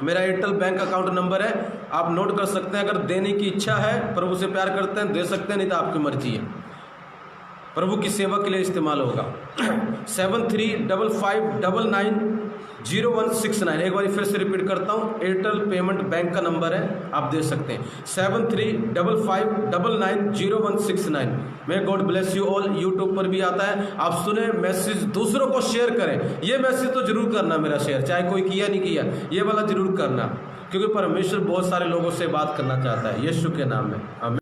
मेरा एयरटेल बैंक अकाउंट नंबर है आप नोट कर सकते हैं। अगर देने की इच्छा है, प्रभु से प्यार करते हैं, दे सकते हैं, नहीं तो आपकी मर्जी है, प्रभु की सेवा के लिए इस्तेमाल होगा। 7355990169। एक बार फिर से रिपीट करता हूँ, एयरटेल पेमेंट बैंक का नंबर है, आप दे सकते हैं 7355990169। May God bless you all. YouTube पर भी आता है, आप सुने, मैसेज दूसरों को शेयर करें। ये मैसेज तो जरूर करना मेरा शेयर, चाहे कोई किया नहीं किया, ये वाला जरूर करना, क्योंकि परमेश्वर बहुत सारे लोगों से बात करना चाहता है, यीशु के नाम में। आमीन।